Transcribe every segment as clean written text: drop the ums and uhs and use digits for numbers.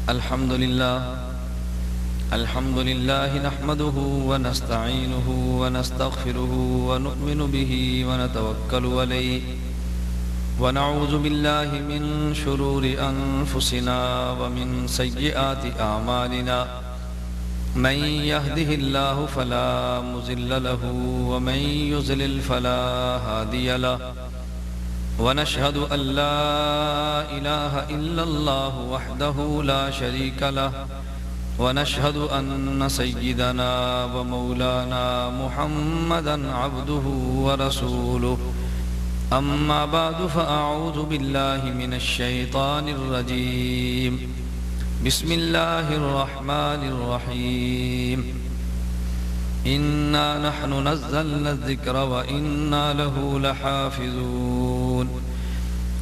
الحمد لله نحمده ونستعينه ونستغفره ونؤمن به ونتوكل عليه ونعوذ بالله من شرور أنفسنا ومن سيئات أعمالنا من يهده الله فلا مضل له ومن يضلل فلا هادي له ونشهد أن لا إله إلا الله وحده لا شريك له ونشهد أن سيدنا ومولانا محمدا عبده ورسوله أما بعد فأعوذ بالله من الشيطان الرجيم بسم الله الرحمن الرحيم إنا نحن نزلنا الذكر وإنا له لحافظون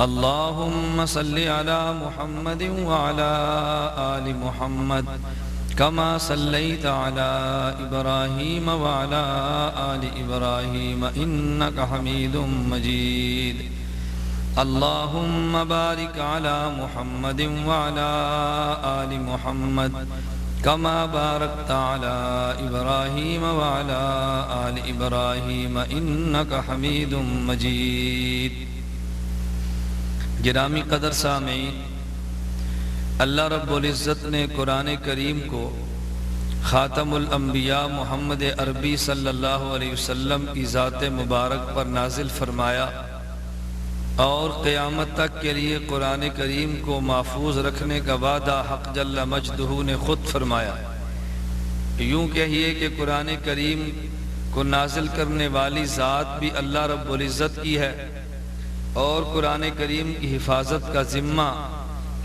اللهم صل على محمد وعلى آل محمد كما صليت على إبراهيم وعلى آل إبراهيم إنك حميد مجيد اللهم بارك على محمد وعلى آل محمد كما باركت على إبراهيم وعلى آل إبراهيم إنك حميد مجيد گرامی قدر سامعین، اللہ رب العزت نے قرآن کریم کو خاتم الانبیاء محمد عربی صلی اللہ علیہ وسلم کی ذات مبارک پر نازل فرمایا اور قیامت تک کے لیے قرآن کریم کو محفوظ رکھنے کا وعدہ حق جل مجدہ نے خود فرمایا۔ یوں کہیے کہ قرآن کریم کو نازل کرنے والی ذات بھی اللہ رب العزت کی ہے اور قرآن کریم کی حفاظت کا ذمہ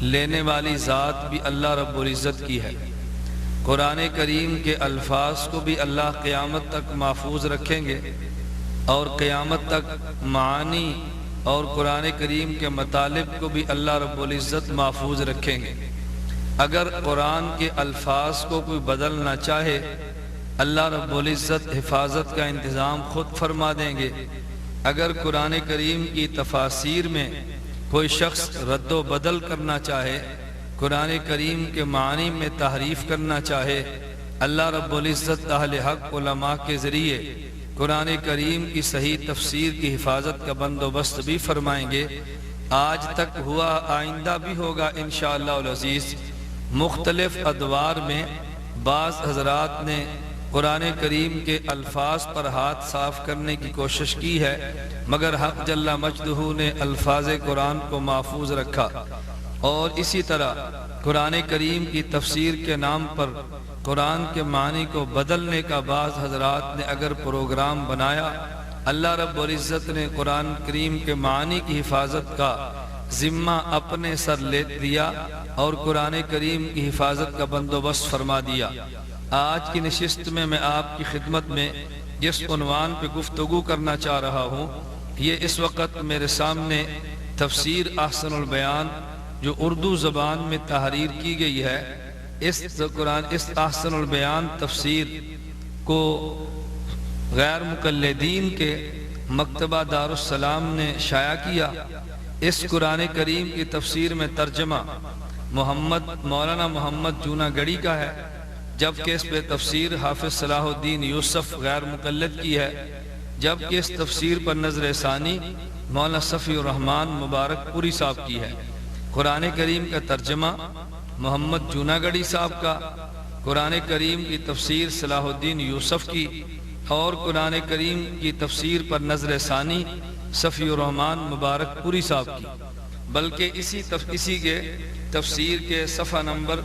لینے والی ذات بھی اللہ رب العزت کی ہے۔ قرآن کریم کے الفاظ کو بھی اللہ قیامت تک محفوظ رکھیں گے اور قیامت تک معانی اور قرآن کریم کے مطالب کو بھی اللہ رب العزت محفوظ رکھیں گے۔ اگر قرآن کے الفاظ کو کوئی بدلنا چاہے، اللہ رب العزت حفاظت کا انتظام خود فرما دیں گے۔ اگر قرآن کریم کی تفاسیر میں کوئی شخص رد و بدل کرنا چاہے، قرآن کریم کے معنی میں تحریف کرنا چاہے، اللہ رب العزت اہل حق علماء کے ذریعے قرآن کریم کی صحیح تفسیر کی حفاظت کا بندوبست بھی فرمائیں گے۔ آج تک ہوا، آئندہ بھی ہوگا انشاءاللہ العزیز۔ مختلف ادوار میں بعض حضرات نے قرآن کریم کے الفاظ پر ہاتھ صاف کرنے کی کوشش کی ہے، مگر حق جل مجدہ نے الفاظ قرآن کو محفوظ رکھا۔ اور اسی طرح قرآن کریم کی تفسیر کے نام پر قرآن کے معنی کو بدلنے کا بعض حضرات نے اگر پروگرام بنایا، اللہ رب العزت نے قرآن کریم کے معنی کی حفاظت کا ذمہ اپنے سر لے لیا اور قرآن کریم کی حفاظت کا بندوبست فرما دیا۔ آج کی نشست میں آپ کی خدمت میں جس عنوان پہ گفتگو کرنا چاہ رہا ہوں، یہ اس وقت میرے سامنے تفسیر احسن البیان جو اردو زبان میں تحریر کی گئی ہے، اس احسن البیان تفسیر کو غیر مقلدین کے مکتبہ دارالسلام نے شائع کیا۔ اس قرآن کریم کی تفسیر میں ترجمہ مولانا محمد جونا گڑی کا ہے، جبکہ اس پہ تفسیر حافظ صلاح الدین یوسف غیر مقلد کی ہے، جبکہ اس تفسیر پر نظر ثانی مولانا صفی الرحمن مبارک پوری صاحب کی ہے۔ قرآن کریم کا ترجمہ محمد جونا گڑی صاحب کا، قرآن کریم کی تفسیر صلاح الدین یوسف کی، اور قرآن کریم کی تفسیر پر نظر ثانی صفی الرحمن مبارک پوری صاحب کی۔ بلکہ اسی کے تفسیر کے صفحہ نمبر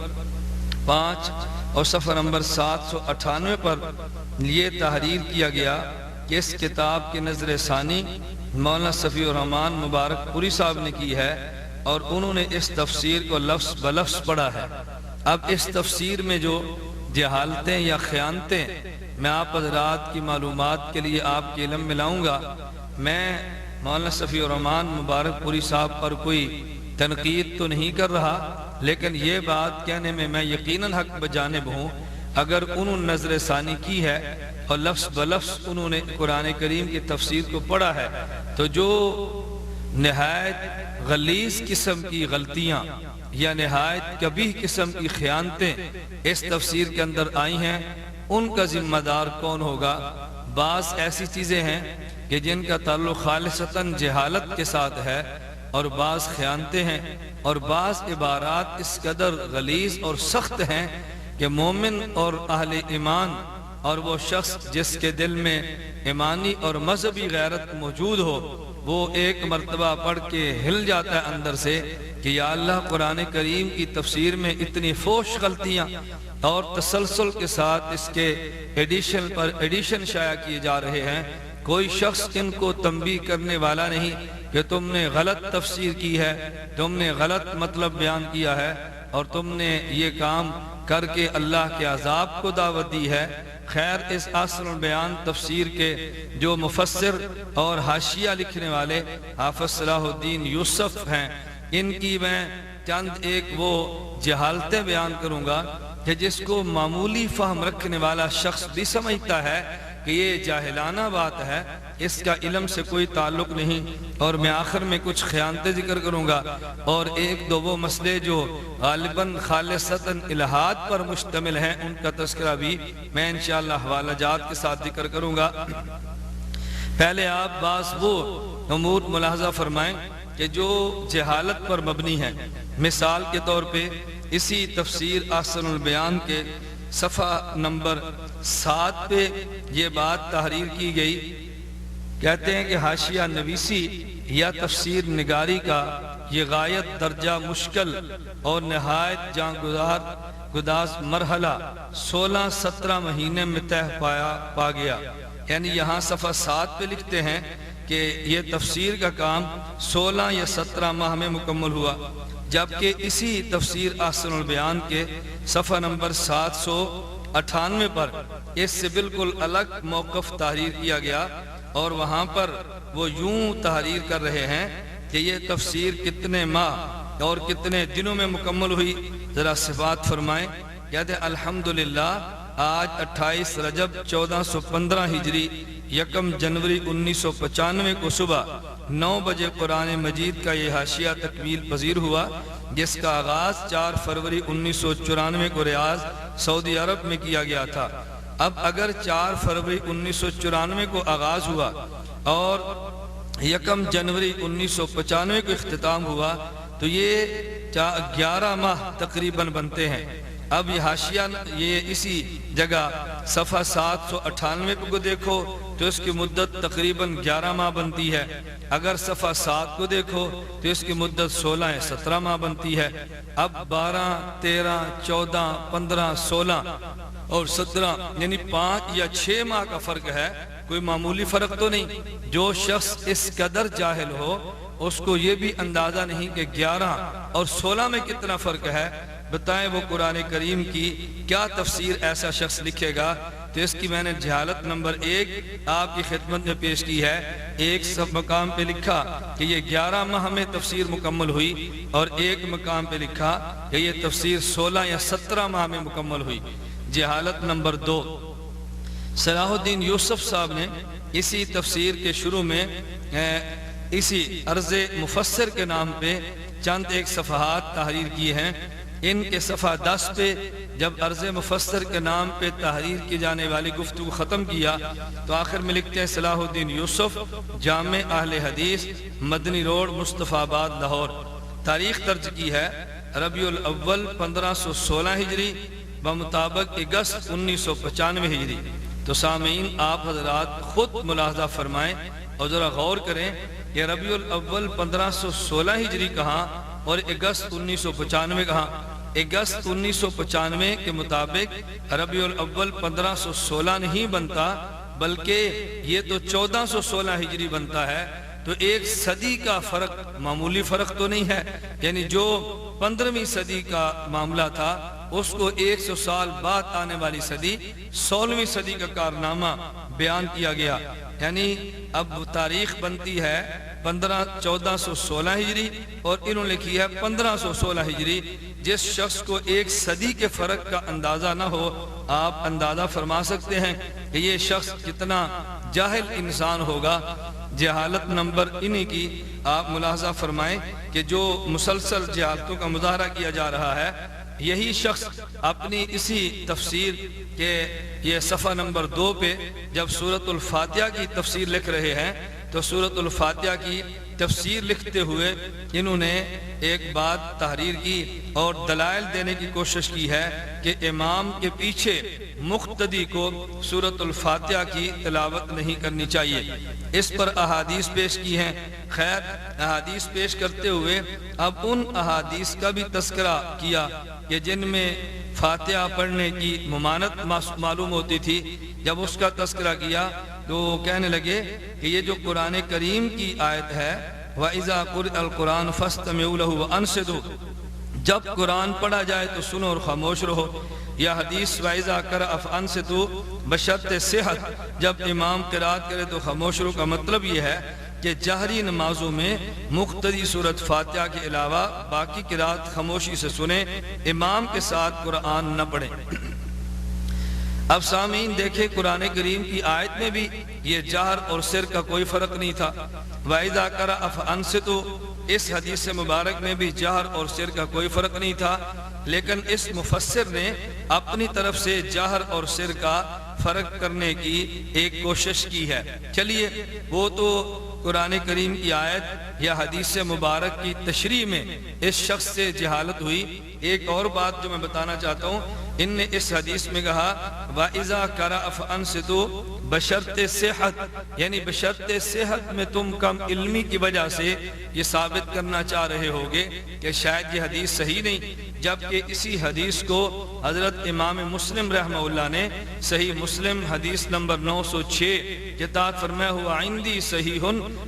5 اور صفحہ نمبر 798 پر یہ تحریر کیا گیا کہ اس کتاب کی نظر ثانی مولانا صفی الرحمن مبارک پوری صاحب نے کی ہے اور انہوں نے اس تفسیر کو لفظ بلفظ پڑھا ہے۔ اب اس تفسیر میں جو جہالتیں یا خیانتیں میں آپ حضرات کی معلومات کے لیے آپ کے علم میں لاؤں گا، میں مولانا صفی الرحمن مبارک پوری صاحب پر کوئی تنقید تو نہیں کر رہا، لیکن یہ بات کہنے میں یقیناً حق بجانب ہوں۔ اگر انہوں نے نظر ثانی کی ہے اور لفظ بلفظ انہوں نے قرآن کریم کی تفسیر کو پڑھا ہے، تو جو نہایت غلیظ قسم کی غلطیاں یا نہایت کبیح قسم کی خیانتیں اس تفسیر کے اندر آئی ہیں، ان کا ذمہ دار کون ہوگا؟ بعض ایسی چیزیں ہیں کہ جن کا تعلق خالصتاً جہالت کے ساتھ ہے، اور بعض خیانتیں ہیں، اور بعض عبارات اس قدر غلیظ اور سخت ہیں کہ مومن اور اہل ایمان اور وہ شخص جس کے دل میں ایمانی اور مذہبی غیرت موجود ہو، وہ ایک مرتبہ پڑھ کے ہل جاتا ہے اندر سے کہ یا اللہ، قرآن کریم کی تفسیر میں اتنی فوش غلطیاں اور تسلسل کے ساتھ اس کے ایڈیشن پر ایڈیشن شائع کیے جا رہے ہیں، کوئی شخص ان کو تنبیہ کرنے والا نہیں کہ تم نے غلط تفسیر کی ہے، تم نے غلط مطلب بیان کیا ہے، اور تم نے یہ کام کر کے اللہ کے عذاب کو دعوت دی ہے۔ خیر، اس اصل بیان تفسیر کے جو مفسر اور حاشیہ لکھنے والے حافظ صلاح الدین یوسف ہیں، ان کی میں چند ایک وہ جہالتیں بیان کروں گا کہ جس کو معمولی فہم رکھنے والا شخص بھی سمجھتا ہے کہ یہ جاہلانہ بات ہے، اس کا علم سے کوئی تعلق نہیں۔ اور میں آخر میں کچھ خیانتیں ذکر کروں گا، اور ایک دو وہ مسئلے جو غالباً خالصتاً الہاد پر مشتمل ہیں، ان کا تذکرہ بھی میں انشاءاللہ حوالہ جات کے ساتھ ذکر کروں گا۔ پہلے آپ بعض وہ امور ملاحظہ فرمائیں کہ جو جہالت پر مبنی ہیں۔ مثال کے طور پہ اسی تفسیر احسن البیان کے صفحہ نمبر 7 پہ یہ بات تحریر کی گئی، کہتے ہیں کہ حاشیہ نویسی یا تفسیر نگاری کا یہ غایت درجہ مشکل اور نہایت جاں گداز مرحلہ 16-17 مہینے میں طے پا گیا۔ یعنی یہاں صفحہ 7 پہ لکھتے ہیں کہ یہ تفسیر کا کام 16 یا 17 ماہ میں مکمل ہوا، جبکہ اسی تفسیر احسن البیان کے صفحہ نمبر 798 پر اس سے بالکل الگ موقف تحریر کیا گیا، اور وہاں پر وہ یوں تحریر کر رہے ہیں کہ یہ تفسیر کتنے ماہ اور کتنے دنوں میں مکمل ہوئی، ذرا صفات فرمائیں۔ کہتے ہیں الحمدللہ آج 28 رجب 1415 ہجری 1 جنوری 1995 کو صبح 9 بجے قرآن مجید کا یہ حاشیہ تکمیل پذیر ہوا، جس کا آغاز 4 فروری 1994 کو ریاض سعودی عرب میں کیا گیا تھا۔ اب اگر 4 فروری 1994 کو آغاز ہوا اور 1 جنوری 1995 کو اختتام ہوا تو یہ 11 ماہ تقریباً بنتے ہیں۔ اب یہ حاشیہ یہ اسی جگہ صفحہ 798 کو دیکھو تو اس کی مدت تقریباً 11 ماہ بنتی ہے۔ اگر صفحہ 7 کو دیکھو تو اس کی مدت 16 یا 17 ماہ بنتی ہے۔ اب 12 13 14 15 16 اور 17 یعنی 5 یا 6 ماہ کا فرق ہے، کوئی معمولی فرق تو نہیں۔ جو شخص اس قدر جاہل ہو اس کو یہ بھی اندازہ نہیں کہ 11 اور 16 میں کتنا فرق ہے، بتائیں وہ قرآن کریم کی کیا تفسیر ایسا شخص لکھے گا؟ تو اس کی میں نے جہالت نمبر 1 آپ کی خدمت میں پیش کی ہے۔ ایک سب مقام پہ لکھا کہ یہ 11 ماہ میں تفسیر مکمل ہوئی، اور ایک مقام پہ لکھا کہ یہ تفسیر 16 یا 17 ماہ میں مکمل ہوئی۔ جہالت نمبر 2، صلاح الدین یوسف صاحب نے اسی تفسیر کے شروع میں اسی عرض مفسر کے نام پہ چند ایک صفحات تحریر کیے ہیں۔ ان کے صفحہ 10 پہ جب عرض مفسر کے نام پہ تحریر کی جانے والی گفتگو ختم کیا تو آخر میں لکھتے ہیں صلاح الدین یوسف، جامع اہل حدیث، مدنی روڈ، مصطفیٰ آباد، لاہور۔ تاریخ درج کی ہے ربیع الاول 1516 ہجری بمطابق اگست 1995 ہجری۔ تو سامعین آپ حضرات خود ملاحظہ فرمائیں اور ذرا غور کریں کہ ربیع الاول 1516 ہجری کہاں اور اگست 1995 کہاں۔ اگست 1995 کے مطابق ربیع الاول 1516 نہیں بنتا، بلکہ یہ تو 1416 ہجری بنتا ہے۔ تو ایک صدی کا فرق معمولی فرق تو نہیں ہے، یعنی جو 15ویں صدی کا معاملہ تھا اس کو 100 سال بعد آنے والی صدی 16ویں صدی کا کارنامہ بیان کیا گیا۔ یعنی اب تاریخ بنتی ہے 1416 ہجری اور انہوں نے لکھی ہے 1516 ہجری۔ جس شخص کو ایک صدی کے فرق کا اندازہ نہ ہو، آپ اندازہ فرما سکتے ہیں کہ یہ شخص کتنا جاہل انسان ہوگا۔ جہالت نمبر انہی کی آپ ملاحظہ فرمائیں کہ جو مسلسل جہالتوں کا مظاہرہ کیا جا رہا ہے، یہی شخص اپنی اسی تفسیر کے یہ صفحہ نمبر 2 پہ جب سورۃ الفاتحہ کی تفسیر لکھ رہے ہیں تو سورۃ الفاتحہ کی تفسیر لکھتے ہوئے انہوں نے ایک بات تحریر کی اور دلائل دینے کی کوشش کی ہے کہ امام کے پیچھے مقتدی کو سورۃ الفاتحہ کی تلاوت نہیں کرنی چاہیے۔ اس پر احادیث پیش کی ہیں۔ خیر، احادیث پیش کرتے ہوئے اب ان احادیث کا بھی تذکرہ کیا کہ جن میں فاتحہ پڑھنے کی ممانعت معلوم ہوتی تھی۔ جب اس کا تذکرہ کیا تو کہنے لگے کہ یہ جو قرآن کریم کی آیت ہے وَإِذَا قُرِئَ الْقُرْآنُ فَاسْتَمِعُوا لَهُ وَأَنصِتُوا، جب قرآن پڑھا جائے تو سنو اور خاموش رہو، یا حدیث وَإِذَا قَرَأَ فَأَنصِتُوا بشرط صحت، جب امام قرات کرے تو خاموش رہو کا مطلب یہ ہے کہ جہری نمازوں میں مقتدی سورۃ فاتحہ کے علاوہ باقی قرات خاموشی سے سنیں، امام کے ساتھ قرآن نہ پڑھیں۔ اب سامعین دیکھیں، قرآن کریم کی آیت میں بھی یہ جہر اور سر کا کوئی فرق نہیں تھا۔ وَإِذَا قَرَأَ فَأَنصِتُوا، اس حدیث مبارک میں بھی جہر اور سر کا کوئی فرق نہیں تھا، لیکن اس مفسر نے اپنی طرف سے جہر اور سر کا فرق کرنے کی ایک کوشش کی ہے۔ چلیے، وہ تو قرآن کریم کی آیت یا حدیث مبارک کی تشریح میں اس شخص سے جہالت ہوئی۔ ایک اور بات جو میں بتانا چاہتا ہوں، ان نے اس حدیث میں کہا وَإِذَا قَرَأَ فَأَنصِتُوا بشرط صحت، یعنی بشرط صحت میں تم کم علمی کی وجہ سے یہ ثابت کرنا چاہ رہے ہوگے کہ شاید یہ حدیث صحیح نہیں، جبکہ اسی حدیث کو حضرت امام مسلم رحمہ اللہ نے صحیح مسلم حدیث نمبر 906 کتاب فرمایا ہوا عندی صحیح،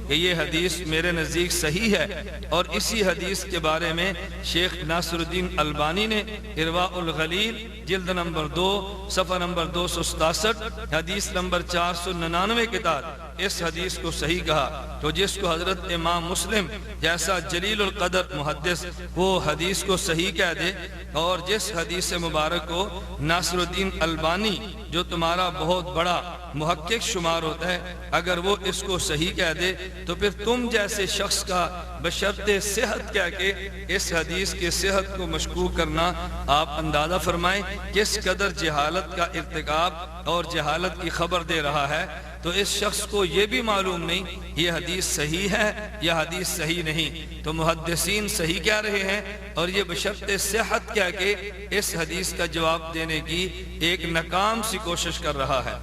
کہ یہ حدیث میرے نزدیک صحیح ہے۔ اور اسی حدیث کے بارے میں شیخ ناصر الدین البانی نے ارواء الغلیل جلد نمبر 2 صفحہ نمبر 267 حدیث نمبر 499 کتاب اس حدیث کو صحیح کہا۔ تو جس کو حضرت امام مسلم جیسا جلیل القدر محدث وہ حدیث کو صحیح کہہ دے، اور جس حدیث مبارک کو ناصر الدین البانی جو تمہارا بہت بڑا محقق شمار ہوتا ہے، اگر وہ اس کو صحیح کہہ دے تو پھر تم جیسے شخص کا بشرط صحت کہہ کے اس حدیث کی صحت کو مشکوک کرنا، آپ اندازہ فرمائیں کس قدر جہالت کا ارتکاب اور جہالت کی خبر دے رہا ہے۔ تو اس شخص کو یہ بھی معلوم نہیں یہ حدیث صحیح ہے یا حدیث صحیح نہیں، تو محدثین صحیح کہہ رہے ہیں اور یہ بشرط صحت کہہ کے اس حدیث کا جواب دینے کی ایک ناکام سی کوشش کر رہا ہے۔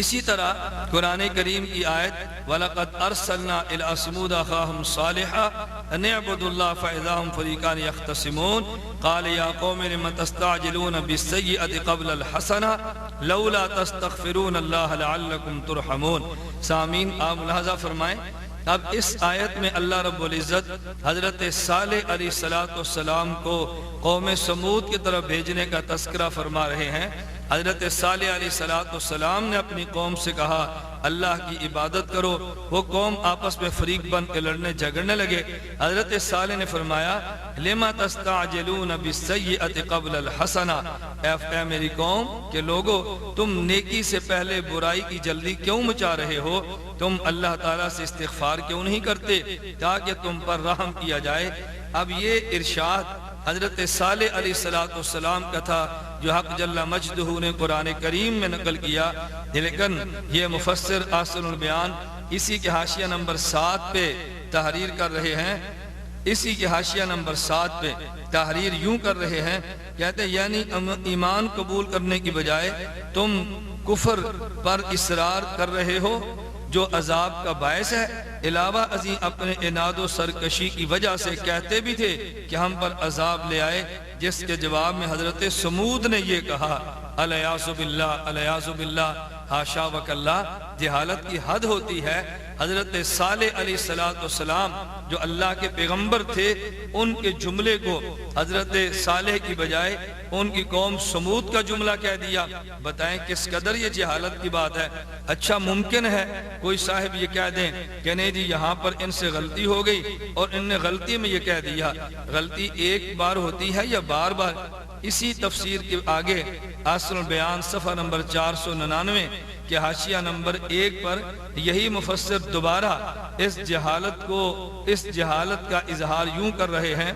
اسی طرح قرآن کریم کی آیت وَلَقَدْ أَرْسَلْنَا إِلَىٰ ثَمُودَ أَخَاهُمْ صَالِحًا أَنِ اعْبُدُوا اللَّهَ فَإِذَا هُمْ فَرِيقَانِ يَخْتَصِمُونَ قَالَ يَا قَوْمِ لِمَ تَسْتَعْجِلُونَ بِالسَّيِّئَةِ قَبْلَ الْحَسَنَةِ لَوْلَا تَسْتَغْفِرُونَ اللَّهَ لَعَلَّكُمْ تُرْحَمُونَ۔ سامعین، آپ ملاحظہ فرمائیں، اب اس آیت میں اللہ رب العزت حضرت صالح علیہ السلام کو قوم سمود کی طرف بھیجنے کا تذکرہ فرما رہے ہیں۔ حضرت صالح علیہ السلام نے اپنی قوم سے کہا اللہ کی عبادت کرو، وہ قوم آپس میں فریق بن کے لڑنے جھگڑنے لگے۔ حضرت صالح نے فرمایا لما تستعجلون بالسیئۃ قبل الحسنہ، اے میری قوم کہ لوگو تم نیکی سے پہلے برائی کی جلدی کیوں مچا رہے ہو؟ تم اللہ تعالیٰ سے استغفار کیوں نہیں کرتے تاکہ تم پر رحم کیا جائے؟ اب یہ ارشاد حضرت صالح علیہ السلام کا تھا جو حق جل مجدہ نے قرآن کریم میں نقل کیا، لیکن یہ مفسر احسن البیان اسی کے حاشیہ نمبر 7 پہ تحریر کر رہے ہیں۔ اسی کے حاشیہ نمبر 7 پہ تحریر یوں کر رہے ہیں، کہتے ہیں یعنی ایمان قبول کرنے کی بجائے تم کفر پر اصرار کر رہے ہو جو عذاب کا باعث ہے۔ علاوہ ازیں اپنے عناد و سرکشی کی وجہ سے کہتے بھی تھے کہ ہم پر عذاب لے آئے، جس کے جواب میں حضرت سمود نے یہ کہا الیاذ باللہ الیاذ باللہ، حاشا وکلا، جہالت کی حد ہوتی ہے۔ حضرت صالح علیہ السلام جو اللہ کے پیغمبر تھے، ان کے جملے کو حضرت صالح کی بجائے ان کی قوم سمود کا جملہ کہہ دیا۔ بتائیں کس قدر یہ جہالت کی بات ہے۔ اچھا ممکن ہے کوئی صاحب یہ کہہ دیں کہ نہیں جی یہاں پر ان سے غلطی ہو گئی اور ان نے غلطی میں یہ کہہ دیا۔ غلطی ایک بار ہوتی ہے یا بار بار؟ اسی تفسیر کے آگے احسن البیان صفحہ نمبر 499 کہ حاشیہ نمبر 1 پر یہی مفسر دوبارہ اس جہالت کا اظہار یوں کر رہے ہیں۔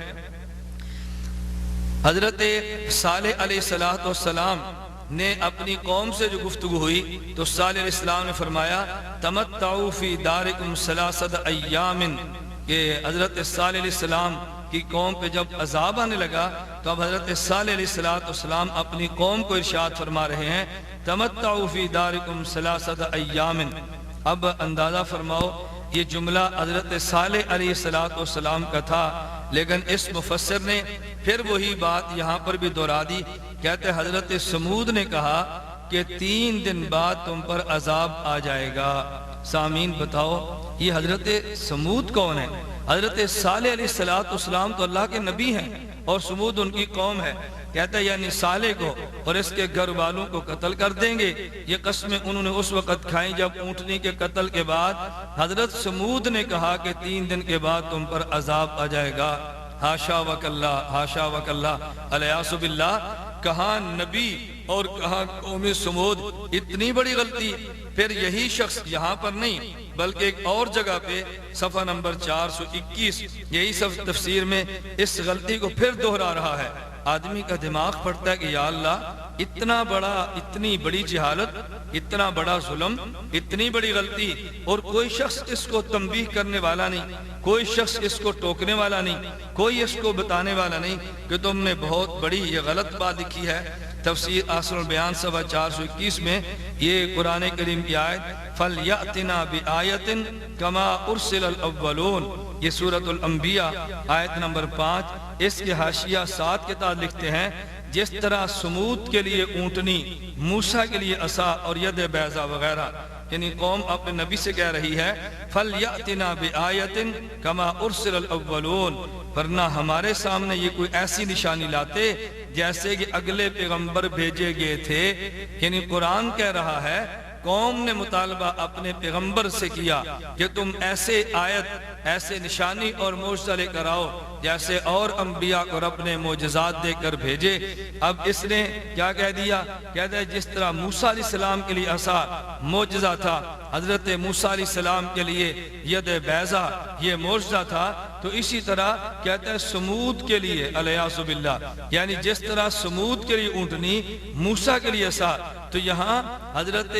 حضرت صالح علیہ السلام نے اپنی قوم سے جو گفتگو ہوئی تو صالح علیہ السلام نے فرمایا تمتعوا فی دارکم ثلاثۃ ایام، کہ حضرت صالح علیہ السلام کی قوم پہ جب عذاب آنے لگا تو اب حضرت صالح علیہ السلام اپنی قوم کو ارشاد فرما رہے ہیں تمتعوا فی دارکم ثلاثۃ ایام۔ اب اندازہ فرماؤ یہ جملہ حضرت صالح علیہ السلام کا تھا، لیکن اس مفسر نے پھر وہی بات یہاں پر بھی دہرا دی۔ کہتے حضرت سمود نے کہا کہ 3 دن بعد تم پر عذاب آ جائے گا۔ سامعین بتاؤ یہ حضرت سمود کون ہے؟ حضرت صالح علیہ السلام تو اللہ کے نبی ہیں اور سمود ان کی قوم ہے۔ کہتا ہے یعنی صالح کو اور اس کے گھر والوں کو قتل کر دیں گے۔ یہ قسمیں انہوں نے اس وقت کھائیں جب اونٹنی کے قتل کے بعد حضرت سمود نے کہا کہ 3 دن کے بعد تم پر عذاب آ جائے گا۔ ہاشا وکاللہ، ہاشا وکاللہ، الیاذ باللہ۔ کہاں نبی اور کہاں قوم سمود، اتنی بڑی غلطی۔ پھر یہی شخص یہاں پر نہیں بلکہ ایک اور جگہ پہ صفحہ نمبر 421 یہی سب تفسیر میں اس غلطی کو پھر دہرا رہا ہے۔ آدمی کا دماغ پڑتا ہے کہ یا اللہ اتنی بڑی جہالت، اتنا بڑا ظلم، اتنی بڑی غلطی، اور کوئی شخص اس کو تنبیہ کرنے والا نہیں، کوئی شخص اس کو ٹوکنے والا نہیں، کوئی اس کو بتانے والا نہیں کہ تم نے بہت بڑی یہ غلط بات لکھی ہے۔ تفسیر آثر البیان صفحہ 421 میں یہ قرآن کریم کی آیت فَلْيَأْتِنَا بِآیَةٍ كَمَا أُرْسِلَ الْأَوَّلُونَ، یہ سورۃ الانبیاء آیت نمبر 5، اس کے حاشیہ 7 کے تحت لکھتے ہیں جس طرح سمود کے لیے اونٹنی، موسیٰ کے لیے عصا اور ید بیضا وغیرہ، یعنی قوم اپنے نبی سے کہہ رہی ہے فَلْيَأْتِنَا بِآیَةٍ كَمَا أُرْسِلَ الْأَوَّلُونَ، ورنہ ہمارے سامنے یہ کوئی ایسی نشانی لاتے جیسے کہ اگلے پیغمبر بھیجے گئے تھے۔ یعنی قرآن کہہ رہا ہے قوم نے مطالبہ اپنے پیغمبر سے کیا کہ تم ایسے آیت، ایسے نشانی اور معجزہ لے کر آؤ جیسے اور انبیاء کو رب نے معجزات دے کر بھیجے۔ اب اس نے کیا کہہ دیا؟ کہتا ہے جس طرح موسیٰ علیہ السلام کے لیے عصا معجزہ تھا، حضرت موسیٰ علیہ السلام کے لیے ید بیضا یہ معجزہ تھا، تو اسی طرح کہتا ہے سمود کے لیے الیاذ باللہ، یعنی جس طرح سمود کے لیے اونٹنی، موسیٰ کے لیے عصا، تو یہاں حضرت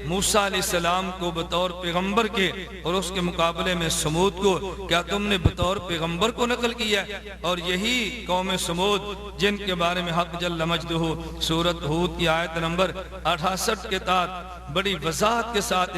موسیٰ علیہ السلام کو بطور پیغمبر کے اور اس کے مقابلے میں سمود کو کیا تم نے بطور پیغمبر کو نقل کیا ہے؟ اور یہی قوم سمود جن کے بارے میں حق جل مجدہ سورۃ ہود کی آیت نمبر 68 کے تحت بڑی وضاحت کے ساتھ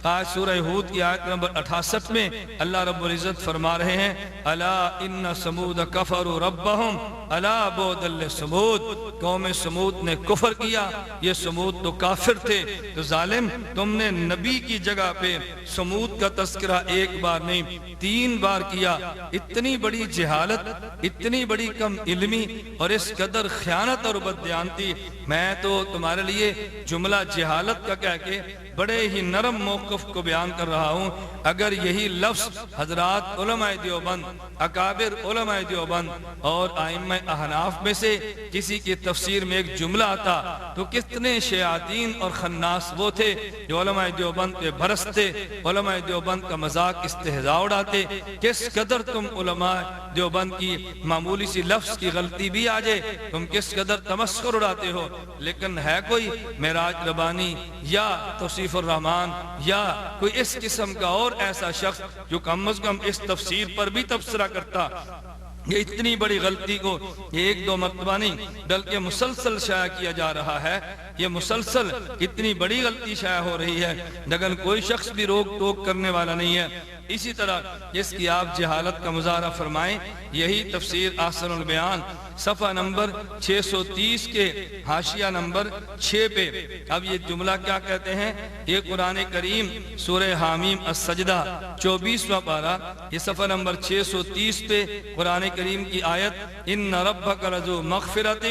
آج سورہ ہود کی آیت نمبر 68 میں اللہ رب العزت فرما رہے ہیں الا ان سمود کفروا ربہم الا بعدا لسمود، قوم سمود نے کفر کیا، یہ سمود تو کافر تھے۔ تو ظالم تم نے نبی کی جگہ پہ سمود کا تذکرہ ایک بار نہیں 3 بار کیا۔ اتنی بڑی جہالت، اتنی بڑی کم علمی اور اس قدر خیانت اور بددیانتی، میں تو تمہارے لیے جملہ جہالت کا کہہ کے بڑے ہی نرم موقف کو بیان کر رہا ہوں۔ اگر یہی لفظ حضرات علماء دیوبند، اکابر علماء دیوبند اور ائمہ احناف میں سے کسی کی تفسیر میں ایک جملہ آتا تو کتنے شیاطین اور خناس وہ تھے جو علماء دیوبند پہ برستے، علماء دیوبند کا مذاق استہزاء اڑاتے۔ کس قدر تم علماء دیوبند کی معمولی سی لفظ کی غلطی بھی آ جائے تم کس قدر تمسخر اڑاتے ہو، لیکن ہے کوئی معراج ربانی یا توصیف الرحمن یا کوئی اس قسم کا اور ایسا شخص جو کم از کم اس تفسیر پر بھی تبصرہ کرتا؟ یہ اتنی بڑی غلطی کو ایک دو مرتبہ نہیں بلکہ مسلسل شائع کیا جا رہا ہے۔ یہ مسلسل اتنی بڑی غلطی شائع ہو رہی ہے لیکن کوئی شخص بھی روک ٹوک کرنے والا نہیں ہے۔ اسی طرح جس کی آپ جہالت کا مظاہرہ فرمائیں، یہی تفسیر احسن البیان صفحہ نمبر 630 کے حاشیہ نمبر 6 پہ اب یہ جملہ کیا کہتے ہیں؟ یہ قرآن کریم سورہ حامیم السجدہ 24واں پارہ، یہ صفحہ نمبر 630 پہ قرآن کریم کی آیت ان ربک لذو مغفرۃ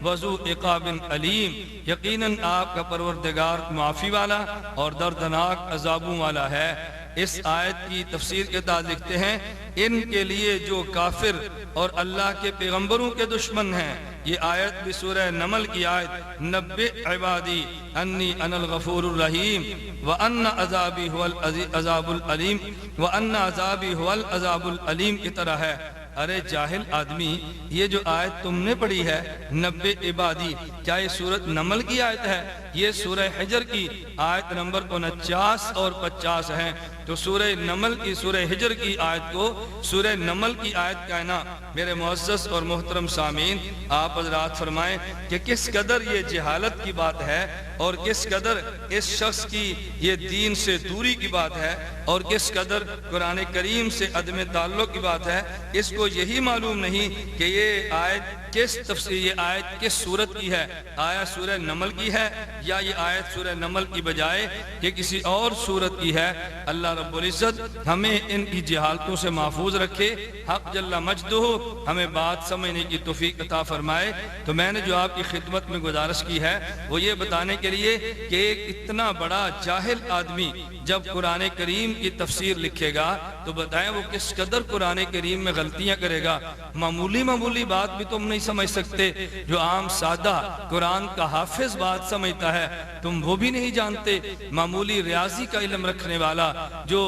وذو عقاب علیم، یقیناً آپ کا پروردگار معافی والا اور دردناک عذابوں والا ہے۔ اس آیت کی تفسیر کے تحت لکھتے ہیں ان کے لیے جو کافر اور اللہ کے پیغمبروں کے دشمن ہیں، یہ آیت بھی سورہ نمل کی آیت نبئ عبادی انی انا الغفور الرحیم وان عذابی هو العذاب العلیم وان عذابی هو العذاب العلیم کی طرح ہے۔ ارے جاہل آدمی، یہ جو آیت تم نے پڑھی ہے نبئ عبادی، کیا یہ سورۃ نمل کی آیت ہے؟ یہ سورہ حجر کی آیت نمبر 49 اور 50 ہیں۔ تو سورہ نمل کی، سورہ حجر کی آیت کو سورہ نمل کی آیت کہنا، میرے معزز اور محترم سامعین، آپ حضرات فرمائیں کہ کس قدر یہ جہالت کی بات ہے اور کس قدر اس شخص کی یہ دین سے دوری کی بات ہے اور کس قدر قرآن کریم سے عدم تعلق کی بات ہے۔ اس کو یہی معلوم نہیں کہ یہ آیت کس تفسیر، یہ آیت کس سورت کی ہے، آیا سورہ نمل کی ہے یا یہ آیت سورہ نمل کی بجائے کہ کسی اور سورت کی ہے۔ اللہ رب العزت ہمیں ان کی جہالتوں سے محفوظ رکھے، حق جل مجدہ ہمیں بات سمجھنے کی توفیق عطا فرمائے۔ تو میں نے جو آپ کی خدمت میں گزارش کی ہے وہ یہ بتانے کے لیے کہ ایک اتنا بڑا جاہل آدمی جب قرآن کریم کی تفسیر لکھے گا تو بتائیں وہ کس قدر قرآن کریم میں غلطیاں کرے گا۔ معمولی بات بھی تم نہیں سمجھ سکتے، جو عام سادہ قرآن کا حافظ بات سمجھتا ہے تم وہ بھی نہیں جانتے۔ معمولی ریاضی کا علم رکھنے والا جو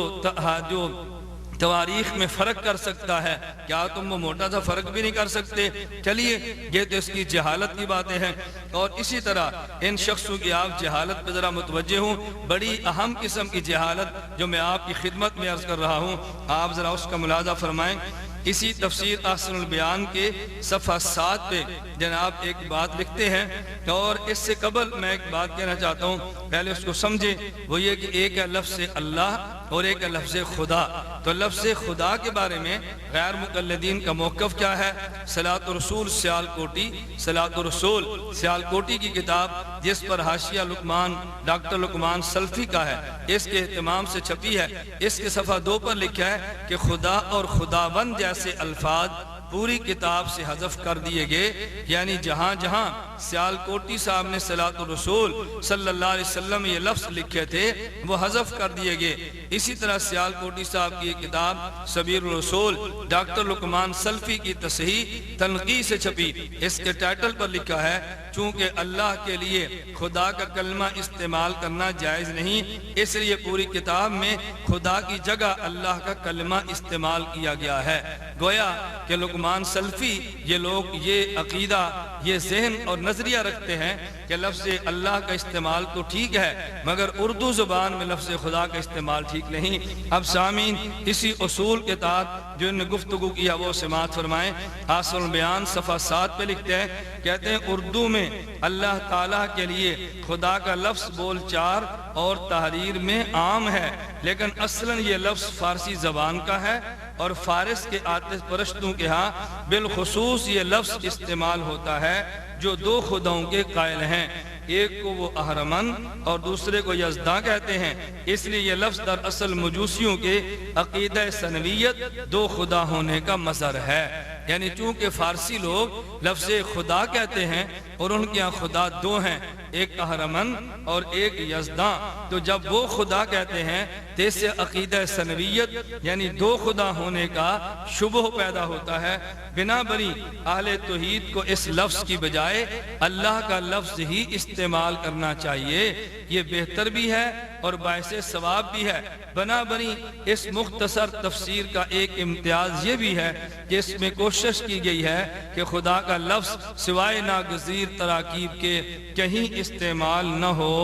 تواریخ میں فرق کر سکتا ہے، کیا تم وہ موٹا سا فرق بھی نہیں کر سکتے؟ چلیے یہ تو اس کی جہالت کی باتیں ہیں۔ اور اسی طرح ان شخصوں کی آپ جہالت پہ ذرا متوجہ ہوں، بڑی اہم قسم کی جہالت جو میں آپ کی خدمت میں عرض کر رہا ہوں، آپ ذرا اس کا ملاحظہ فرمائیں۔ اسی تفسیر احسن البیان کے صفحہ 7 پہ جناب ایک بات لکھتے ہیں، اور اس سے قبل میں ایک بات کہنا چاہتا ہوں، پہلے اس کو سمجھیں۔ وہ یہ کہ ایک ہے لفظ اللہ اور ایک ہے لفظ خدا۔ تو لفظ خدا کے بارے میں غیر مقلدین کا موقف کیا ہے؟ صلاۃ الرسول سیالکوٹی، صلاۃ الرسول سیالکوٹی کی کتاب جس پر حاشیہ لقمان ڈاکٹر لقمان سلفی کا ہے، اس کے اہتمام سے چھپی ہے، اس کے صفحہ 2 پر لکھا ہے کہ خدا اور خداوند جیسے الفاظ پوری کتاب سے حذف کر دیے گئے، یعنی جہاں جہاں سیالکوٹی صاحب نے صلاۃ الرسول صلی اللہ علیہ وسلم یہ لفظ لکھے تھے وہ حذف کر دیے گئے۔ اسی طرح سیالکوٹی صاحب کی کتاب سبیر الرسول ڈاکٹر لقمان سلفی کی تصحیح تنقیح سے چھپی، اس کے ٹائٹل پر لکھا ہے چونکہ اللہ کے لیے خدا کا کلمہ استعمال کرنا جائز نہیں، اس لیے پوری کتاب میں خدا کی جگہ اللہ کا کلمہ استعمال کیا گیا ہے۔ گویا کہ لقمان سلفی یہ لوگ یہ عقیدہ، یہ ذہن اور نظریہ رکھتے ہیں کہ لفظ اللہ کا استعمال تو ٹھیک ہے مگر اردو زبان میں لفظ خدا کا استعمال ٹھیک نہیں۔ اب سامعین اسی اصول کے تحت جو انہوں نے گفتگو کیا وہ سماعت فرمائیں۔ احسن البیان صفحہ 7 پہ لکھتے ہیں، کہتے ہیں اردو میں اللہ تعالیٰ کے لیے خدا کا لفظ بول چار اور تحریر میں عام ہے، لیکن اصلاً یہ لفظ فارسی زبان کا ہے اور فارس کے آتش پرستوں کے ہاں بالخصوص یہ لفظ استعمال ہوتا ہے جو دو خداؤں کے قائل ہیں، ایک کو وہ اہرمن اور دوسرے کو یزداں کہتے ہیں، اس لیے یہ لفظ در اصل مجوسیوں کے عقیدہ سنویت دو خدا ہونے کا مظہر ہے۔ یعنی چونکہ فارسی لوگ لفظ خدا کہتے ہیں اور ان کے یہاں خدا دو ہیں، ایک اہرمن اور ایک یزداں، تو جب وہ خدا کہتے ہیں تو اس سے عقیدہ سنویت یعنی دو خدا ہونے کا شبہ پیدا ہوتا ہے۔ بنا بری اہل توحید کو اس لفظ کی بجائے اللہ کا لفظ ہی استعمال کرنا چاہیے، یہ بہتر بھی ہے اور باعث ثواب بھی ہے۔ بنا بری اس مختصر تفسیر کا ایک امتیاز یہ بھی ہے کہ اس میں کوشش کی گئی ہے کہ خدا کا لفظ سوائے ناگزیر تراکیب کے کہیں استعمال نہ ہو۔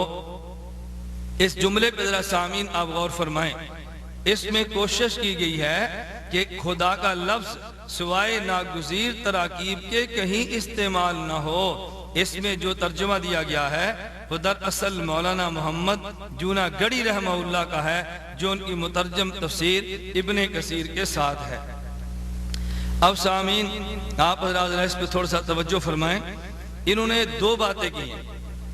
اس جملے پہ ذرا سامعین آپ غور فرمائیں، اس میں کوشش کی گئی ہے کہ خدا کا لفظ سوائے ناگزیر تراکیب کے کہیں استعمال نہ ہو۔ اس میں جو ترجمہ دیا گیا ہے وہ دراصل مولانا محمد جونا گڑی رحمہ اللہ کا ہے، جو ان کی مترجم تفسیر ابن کثیر کے ساتھ ہے۔ اب سامعین آپ حضرات اس پہ تھوڑا سا توجہ فرمائیں، انہوں نے دو باتیں کی ہیں۔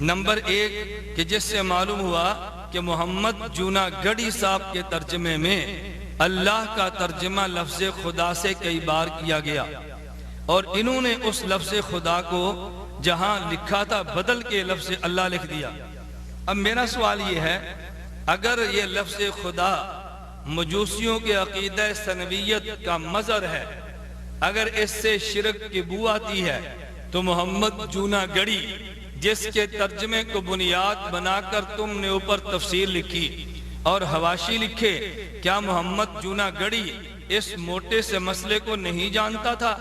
نمبر ایک کہ جس سے معلوم ہوا کہ محمد جونا گڑی صاحب کے ترجمے میں اللہ کا ترجمہ لفظ خدا سے کئی بار کیا گیا اور انہوں نے اس لفظ خدا کو جہاں لکھا تھا بدل کے لفظ اللہ لکھ دیا۔ اب میرا سوال یہ ہے، اگر یہ لفظ خدا مجوسیوں کے عقیدہ سنویت کا مظہر ہے، اگر اس سے شرک کی بو آتی ہے تو محمد جونا گڑی جس کے ترجمے کو بنیاد بنا کر تم نے اوپر تفسیر لکھی اور حواشی لکھے، کیا محمد جونا گڑی اس موٹے سے مسئلے کو نہیں جانتا تھا؟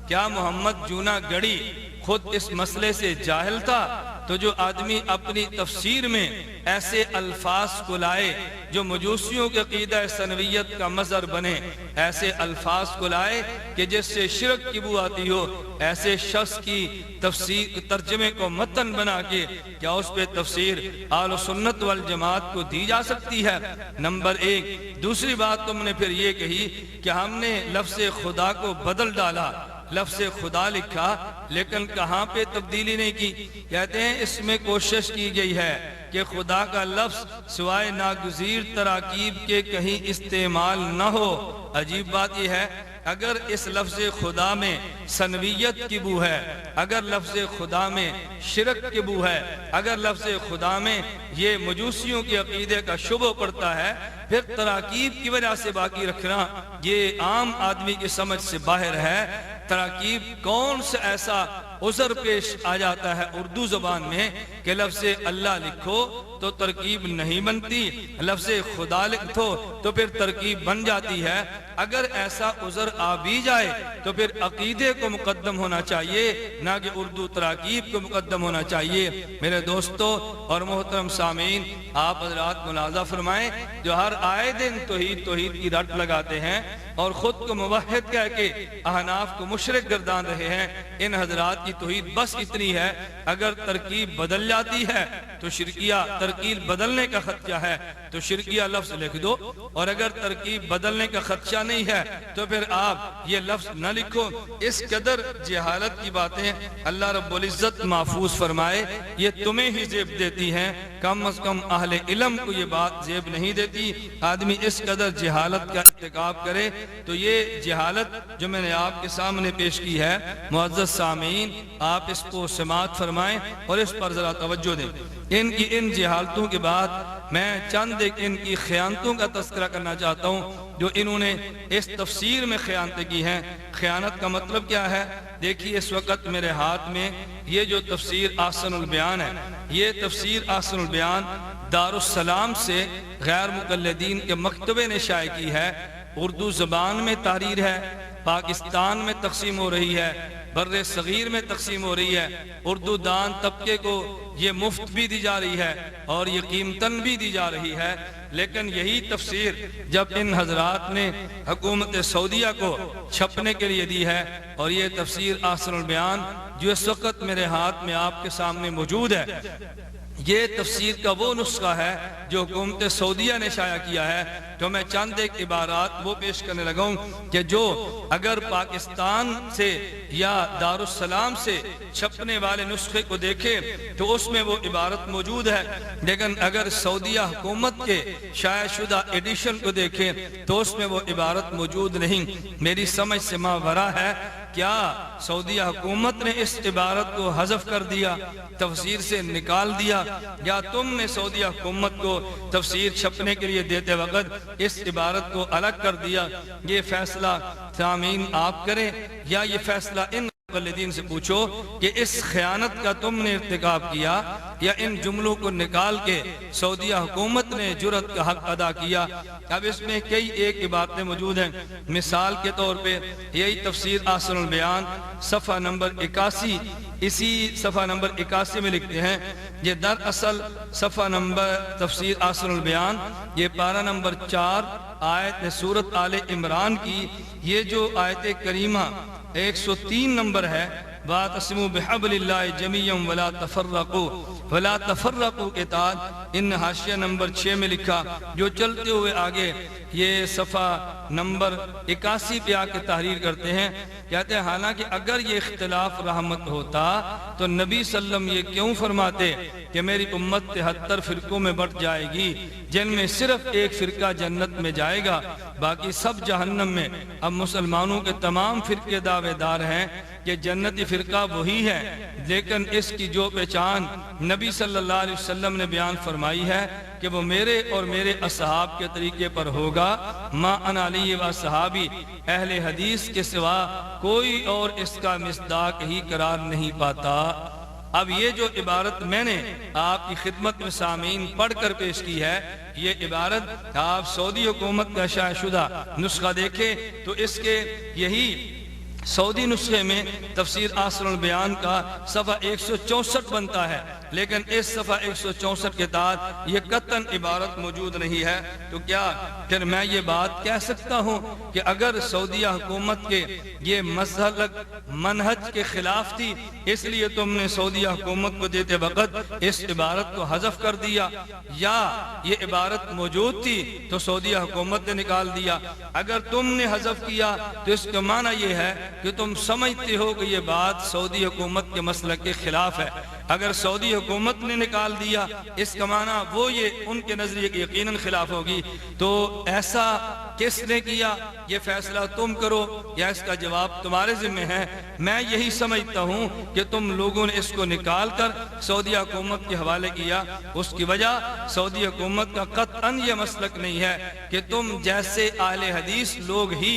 کیا محمد جونا گڑی خود اس مسئلے سے جاہل تھا؟ تو جو آدمی اپنی تفسیر میں ایسے الفاظ کو لائے جو مجوسیوں کے عقیدہ سنویت کا مظہر بنے، ایسے الفاظ کو لائے کہ جس سے شرک کی بو آتی ہو، ایسے شخص کی تفسیر ترجمے کو متن بنا کے کیا اس پہ تفسیر اہل سنت والجماعت کو دی جا سکتی ہے؟ نمبر ایک۔ دوسری بات تم نے پھر یہ کہی کہ ہم نے لفظ خدا کو بدل ڈالا، لفظ خدا لکھا لیکن کہاں پہ تبدیلی نہیں کی؟ کہتے ہیں اس میں کوشش کی گئی ہے کہ خدا کا لفظ سوائے ناگزیر تراکیب کے کہیں استعمال نہ ہو۔ عجیب بات یہ ہے، اگر اس لفظ خدا میں سنویت کی بو ہے، اگر لفظ خدا میں شرک کی بو ہے، اگر لفظ خدا میں یہ مجوسیوں کے عقیدے کا شبہ پڑتا ہے، پھر تراکیب کی وجہ سے باقی رکھنا یہ عام آدمی کی سمجھ سے باہر ہے۔ تراکیب کون سے ایسا عذر پیش آ جاتا ہے اردو زبان میں کہ لفظ اللہ لکھو تو ترکیب نہیں بنتی، لفظ خدا لکھو تو پھر ترکیب بن جاتی ہے۔ اگر ایسا عذر آ بھی جائے تو پھر عقیدے کو مقدم ہونا چاہیے، نہ کہ اردو تراکیب کو مقدم ہونا چاہیے۔ میرے دوستو اور محترم سامعین، آپ حضرات ملاحظہ فرمائیں، جو ہر آئے دن توحید کی رٹ لگاتے ہیں اور خود کو موحد کہہ کے احناف کو مشرک گردان رہے ہیں، ان حضرات کی توحید بس اتنی ہے، اگر ترکیب بدل جاتی ہے تو شرکیہ، ترکیب بدلنے کا خدشہ ہے تو شرکیہ لفظ لکھ دو، اور اگر ترکیب بدلنے کا خدشہ نہیں ہے تو پھر آپ یہ لفظ نہ لکھو۔ اس قدر جہالت کی باتیں اللہ رب العزت محفوظ فرمائے، یہ تمہیں ہی زیب دیتی ہیں، کم از کم اہل علم کو یہ بات زیب نہیں دیتی۔ آدمی اس قدر جہالت کا ارتکاب کرے تو یہ جہالت جو میں نے آپ کے سامنے پیش کی ہے، معزز سامعین آپ اس کو سماعت فرمائیں اور اس پر ذرا توجہ دیں۔ ان جہالتوں کے بعد میں چند ایک ان کی خیانتوں کا تذکرہ کرنا چاہتا ہوں جو انہوں نے اس تفسیر میں خیانتیں کی ہیں۔ خیانت کا مطلب کیا ہے؟ دیکھیے اس وقت میرے ہاتھ میں یہ جو تفسیر احسن البیان ہے، یہ تفسیر احسن البیان دارالسلام سے غیر مقلدین کے مکتبے نے شائع کی ہے، اردو زبان میں تحریر ہے، پاکستان میں تقسیم ہو رہی ہے، بر صغیر میں تقسیم ہو رہی ہے، اردو دان طبقے کو یہ مفت بھی دی جا رہی ہے اور یہ قیمتاً بھی دی جا رہی ہے۔ لیکن یہی تفسیر جب ان حضرات نے حکومت سعودیہ کو چھپنے کے لیے دی ہے، اور یہ تفسیر احسن البیان جو اس وقت میرے ہاتھ میں آپ کے سامنے موجود ہے، یہ تفسیر کا وہ نسخہ ہے جو حکومت سعودیہ نے شائع کیا ہے۔ تو میں چند ایک عبارات وہ پیش کرنے لگا ہوں کہ جو اگر پاکستان سے یا دارالسلام سے چھپنے والے نسخے کو دیکھے تو اس میں وہ عبارت موجود ہے، لیکن اگر سعودیہ حکومت کے شائع شدہ ایڈیشن کو دیکھیں تو اس میں وہ عبارت موجود نہیں۔ میری سمجھ سے ماورا ہے، کیا سعودیہ حکومت نے اس عبارت کو حذف کر دیا، تفسیر سے نکال دیا، یا تم نے سعودیہ حکومت کو تفسیر چھپنے کے لیے دیتے وقت اس عبارت کو الگ کر دیا؟ یہ فیصلہ سامعین آپ کریں، یا یہ فیصلہ ان مقلدین سے پوچھو کہ اس خیانت کا تم نے ارتکاب کیا یا ان جملوں کو نکال کے سعودیہ حکومت نے جرأت کا حق ادا کیا۔ اب اس میں کئی ایک باتیں موجود ہیں، مثال کے طور پہ یہی تفسیر احسن البیان صفحہ نمبر 81، اسی صفحہ نمبر 81 میں لکھتے ہیں، یہ دراصل صفحہ نمبر تفسیر احسن البیان یہ پارہ نمبر 4 آیت سورت آل عمران کی یہ جو آیت کریمہ 103 نمبر ہے، وَاعْتَصِمُوا بِحَبْلِ اللَّهِ جَمِيعًا وَلَا تَفَرَّقُوا وَلَا تَفَرَّقُوا کے تحت ان حاشیہ نمبر 6 میں لکھا، جو چلتے ہوئے آگے یہ صفحہ نمبر 81 پہ آ کے تحریر کرتے ہیں، کہتے ہیں حالانکہ اگر یہ اختلاف رحمت ہوتا تو نبی صلی اللہ علیہ وسلم یہ کیوں فرماتے کہ میری امت 73 فرقوں میں بٹ جائے گی، جن میں صرف ایک فرقہ جنت میں جائے گا، باقی سب جہنم میں۔ اب مسلمانوں کے تمام فرقے دعوے دار ہیں کہ جنتی فرقہ وہی ہے، لیکن اس کی جو پہچان نبی صلی اللہ علیہ وسلم نے بیان فرمائی ہے کہ وہ میرے اور میرے اصحاب کے طریقے پر ہوگا، ما انا علی و صحابی، اہل حدیث کے سوا کوئی اور اس کا مصداق ہی قرار نہیں پاتا۔ اب یہ جو عبارت میں نے آپ کی خدمت میں سامعین پڑھ کر پیش کی ہے، یہ عبارت آپ سعودی حکومت کا شائع شدہ نسخہ دیکھیں تو اس کے یہی سعودی نسخے میں تفسیر آسر البیان کا صفحہ 164 بنتا ہے، لیکن اس صفحہ 164 کے تحت یہ قطعاً عبارت موجود نہیں ہے۔ تو کیا پھر میں یہ بات کہہ سکتا ہوں کہ اگر سعودیہ حکومت کے یہ مسلک منہج کے خلاف تھی اس لیے تم نے سعودیہ حکومت کو دیتے وقت اس عبارت کو حذف کر دیا، یا یہ عبارت موجود تھی تو سعودیہ حکومت نے نکال دیا؟ اگر تم نے حذف کیا تو اس کا معنی یہ ہے کہ تم سمجھتے ہو کہ یہ بات سعودی حکومت کے مسلک کے خلاف ہے۔ اگر سعودی حکومت نے نکال دیا اس کا معنی وہ یہ ان کے نظریے کے یقیناً خلاف ہوگی۔ تو ایسا کس نے کیا یہ فیصلہ تم کرو یا اس کا جواب تمہارے ذمہ ہے۔ میں یہی سمجھتا ہوں کہ تم لوگوں نے اس کو نکال کر سعودی حکومت کے حوالے کیا، اس کی وجہ سعودی حکومت کا قطعاً یہ مسلک نہیں ہے کہ تم جیسے اہل حدیث لوگ ہی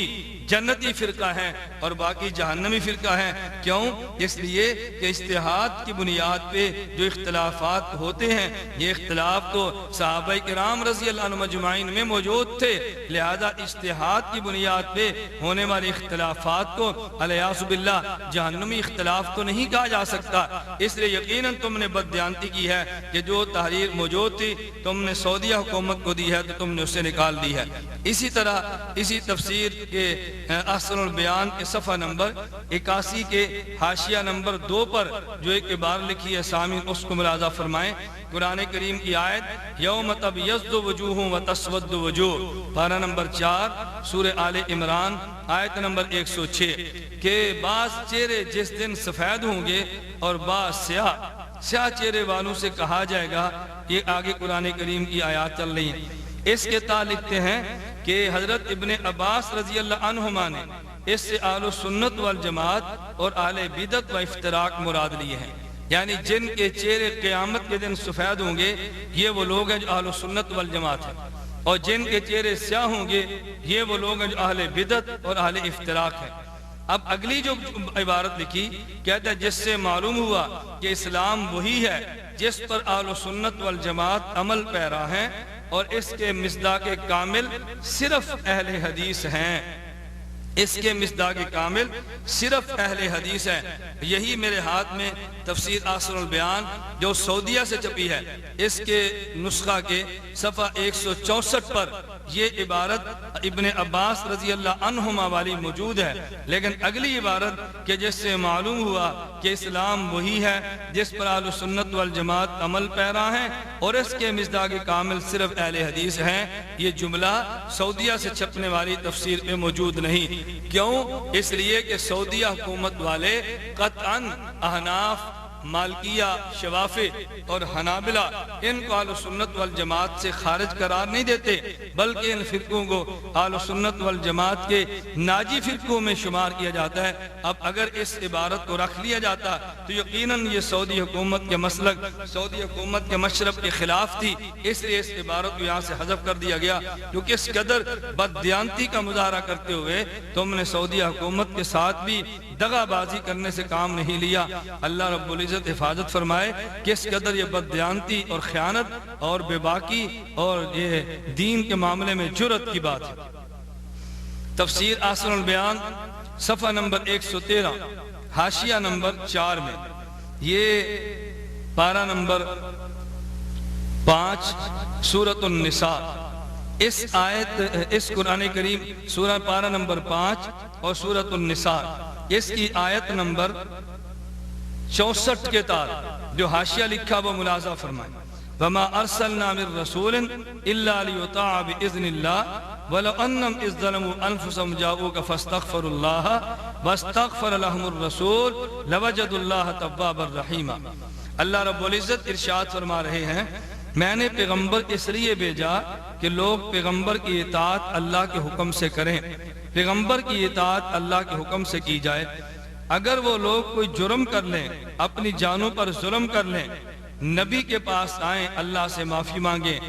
جنتی فرقہ ہیں اور باقی جہنمی فرقہ ہیں۔ کیوں؟ اس لیے کہ اجتہاد کی بنیاد پہ جو اختلافات ہوتے ہیں، یہ اختلاف تو صحابہ کرام رضی اللہ عنہم اجمعین میں موجود تھے، لہذا اجتہاد کی بنیاد پہ ہونے والے اختلافات کو الیاذ باللہ جہنمی اختلاف تو نہیں کہا جا سکتا۔ اس لیے یقیناً تم نے بددیانتی کی ہے کہ جو تحریر موجود تھی تم نے سعودیہ حکومت کو دی ہے تو تم نے اسے نکال دی ہے۔ اسی طرح اسی تفسیر کے احسن البیان کے صفحہ نمبر 81 کے حاشیہ نمبر 2 پر جو ایک عبارت لکھی ہے سامعین اس کو ملاحظہ فرمائیں۔ قرآن کریم کی آیت یوم تبیض وجوہ وتسود وجوہ، پارہ نمبر 4 سورہ آل عمران آیت نمبر 106 کہ بعض چہرے جس دن سفید ہوں گے اور بعض سیاہ چہرے والوں سے کہا جائے گا۔ یہ آگے قرآن کریم کی آیات چل رہی ہیں۔ اس کے تحت لکھتے ہیں کہ حضرت ابن عباس رضی اللہ عنہما نے اس سے اہل سنت والجماعت اور اہل بدعت و افتراق مراد لیے ہیں، یعنی جن کے چہرے قیامت کے دن سفید ہوں گے یہ وہ لوگ ہیں جو اہل سنت والجماعت ہیں، اور جن کے چہرے سیاہ ہوں گے یہ وہ لوگ ہیں جو اہل بدعت اور اہل افتراق ہیں۔ اب اگلی جو عبارت لکھی کہتا ہے جس سے معلوم ہوا کہ اسلام وہی ہے جس پر اہل سنت والجماعت عمل پیرا ہیں اور اس کے مصداق کامل صرف اہل حدیث ہیں۔ اس کے مصداق کامل صرف اہل حدیث ہیں۔ یہی میرے ہاتھ میں تفسیر آسر البیان جو سعودیہ سے چھپی ہے اس کے نسخہ کے صفحہ 164 پر یہ عبارت ابن عباس رضی اللہ عنہما والی موجود ہے، لیکن اگلی عبارت کہ جس سے معلوم ہوا کہ اسلام وہی ہے جس پر اہل سنت والجماعت عمل پیرا ہیں اور اس کے مصداق کامل صرف اہل حدیث ہیں، یہ جملہ سعودیہ سے چھپنے والی تفسیر میں موجود نہیں۔ کیوں؟ اس لیے کہ سعودیہ حکومت والے قطعاً احناف، مالکیہ، شوافی اور حنابلہ ان کو اہل سنت والجماعت سے خارج قرار نہیں دیتے، بلکہ ان فرقوں کو اہل سنت والجماعت کے ناجی فرقوں میں شمار کیا جاتا ہے۔ اب اگر اس عبارت کو رکھ لیا جاتا تو یقیناً یہ سعودی حکومت کے مسلک، سعودی حکومت کے مشرب کے خلاف تھی، اس لیے اس عبارت کو یہاں سے حذف کر دیا گیا، کیونکہ اس قدر بددیانتی کا مظاہرہ کرتے ہوئے تم نے سعودی حکومت کے ساتھ بھی دغا بازی کرنے سے کام نہیں لیا۔ اللہ رب العزت حفاظت فرمائے کہ اس قدر یہ بددیانتی اور خیانت اور بے باکی اور یہ دین کے معاملے میں جرأت کی بات ہے۔ تفسیر آسر البیان صفحہ نمبر 113 حاشیہ نمبر 4 میں یہ پارہ نمبر 5 سورۃ النساء، اس آیت اس قرآن کریم سورہ پارہ نمبر 5 اور سورۃ النساء اس کی آیت نمبر 64 کے تحت جو حاشیہ لکھا وہ ملاحظہ فرمائیں۔ وَمَا أَرْسَلْنَا مِن رَّسُولٍ إِلَّا لِيُطَاعَ بِإِذْنِ اللَّهِ وَلَوْ أَنَّهُمْ إِذْ ظَلَمُوا أَنفُسَهُمْ جَاءُوكَ فَاسْتَغْفَرُوا اللَّهَ وَاسْتَغْفَرَ لَهُمُ الرَّسُولُ لَوَجَدُوا اللَّهَ تَوَّابًا رَّحِيمًا۔ اللہ رب العزت ارشاد فرما رہے ہیں میں نے پیغمبر اس لیے بھیجا کہ لوگ پیغمبر کی اطاعت اللہ کے حکم سے کریں، پیغمبر کی اطاعت اللہ کے حکم سے کی جائے۔ اگر وہ لوگ کوئی جرم کر لیں، اپنی جانوں پر ظلم کر لیں، نبی کے پاس آئیں، اللہ سے معافی مانگیں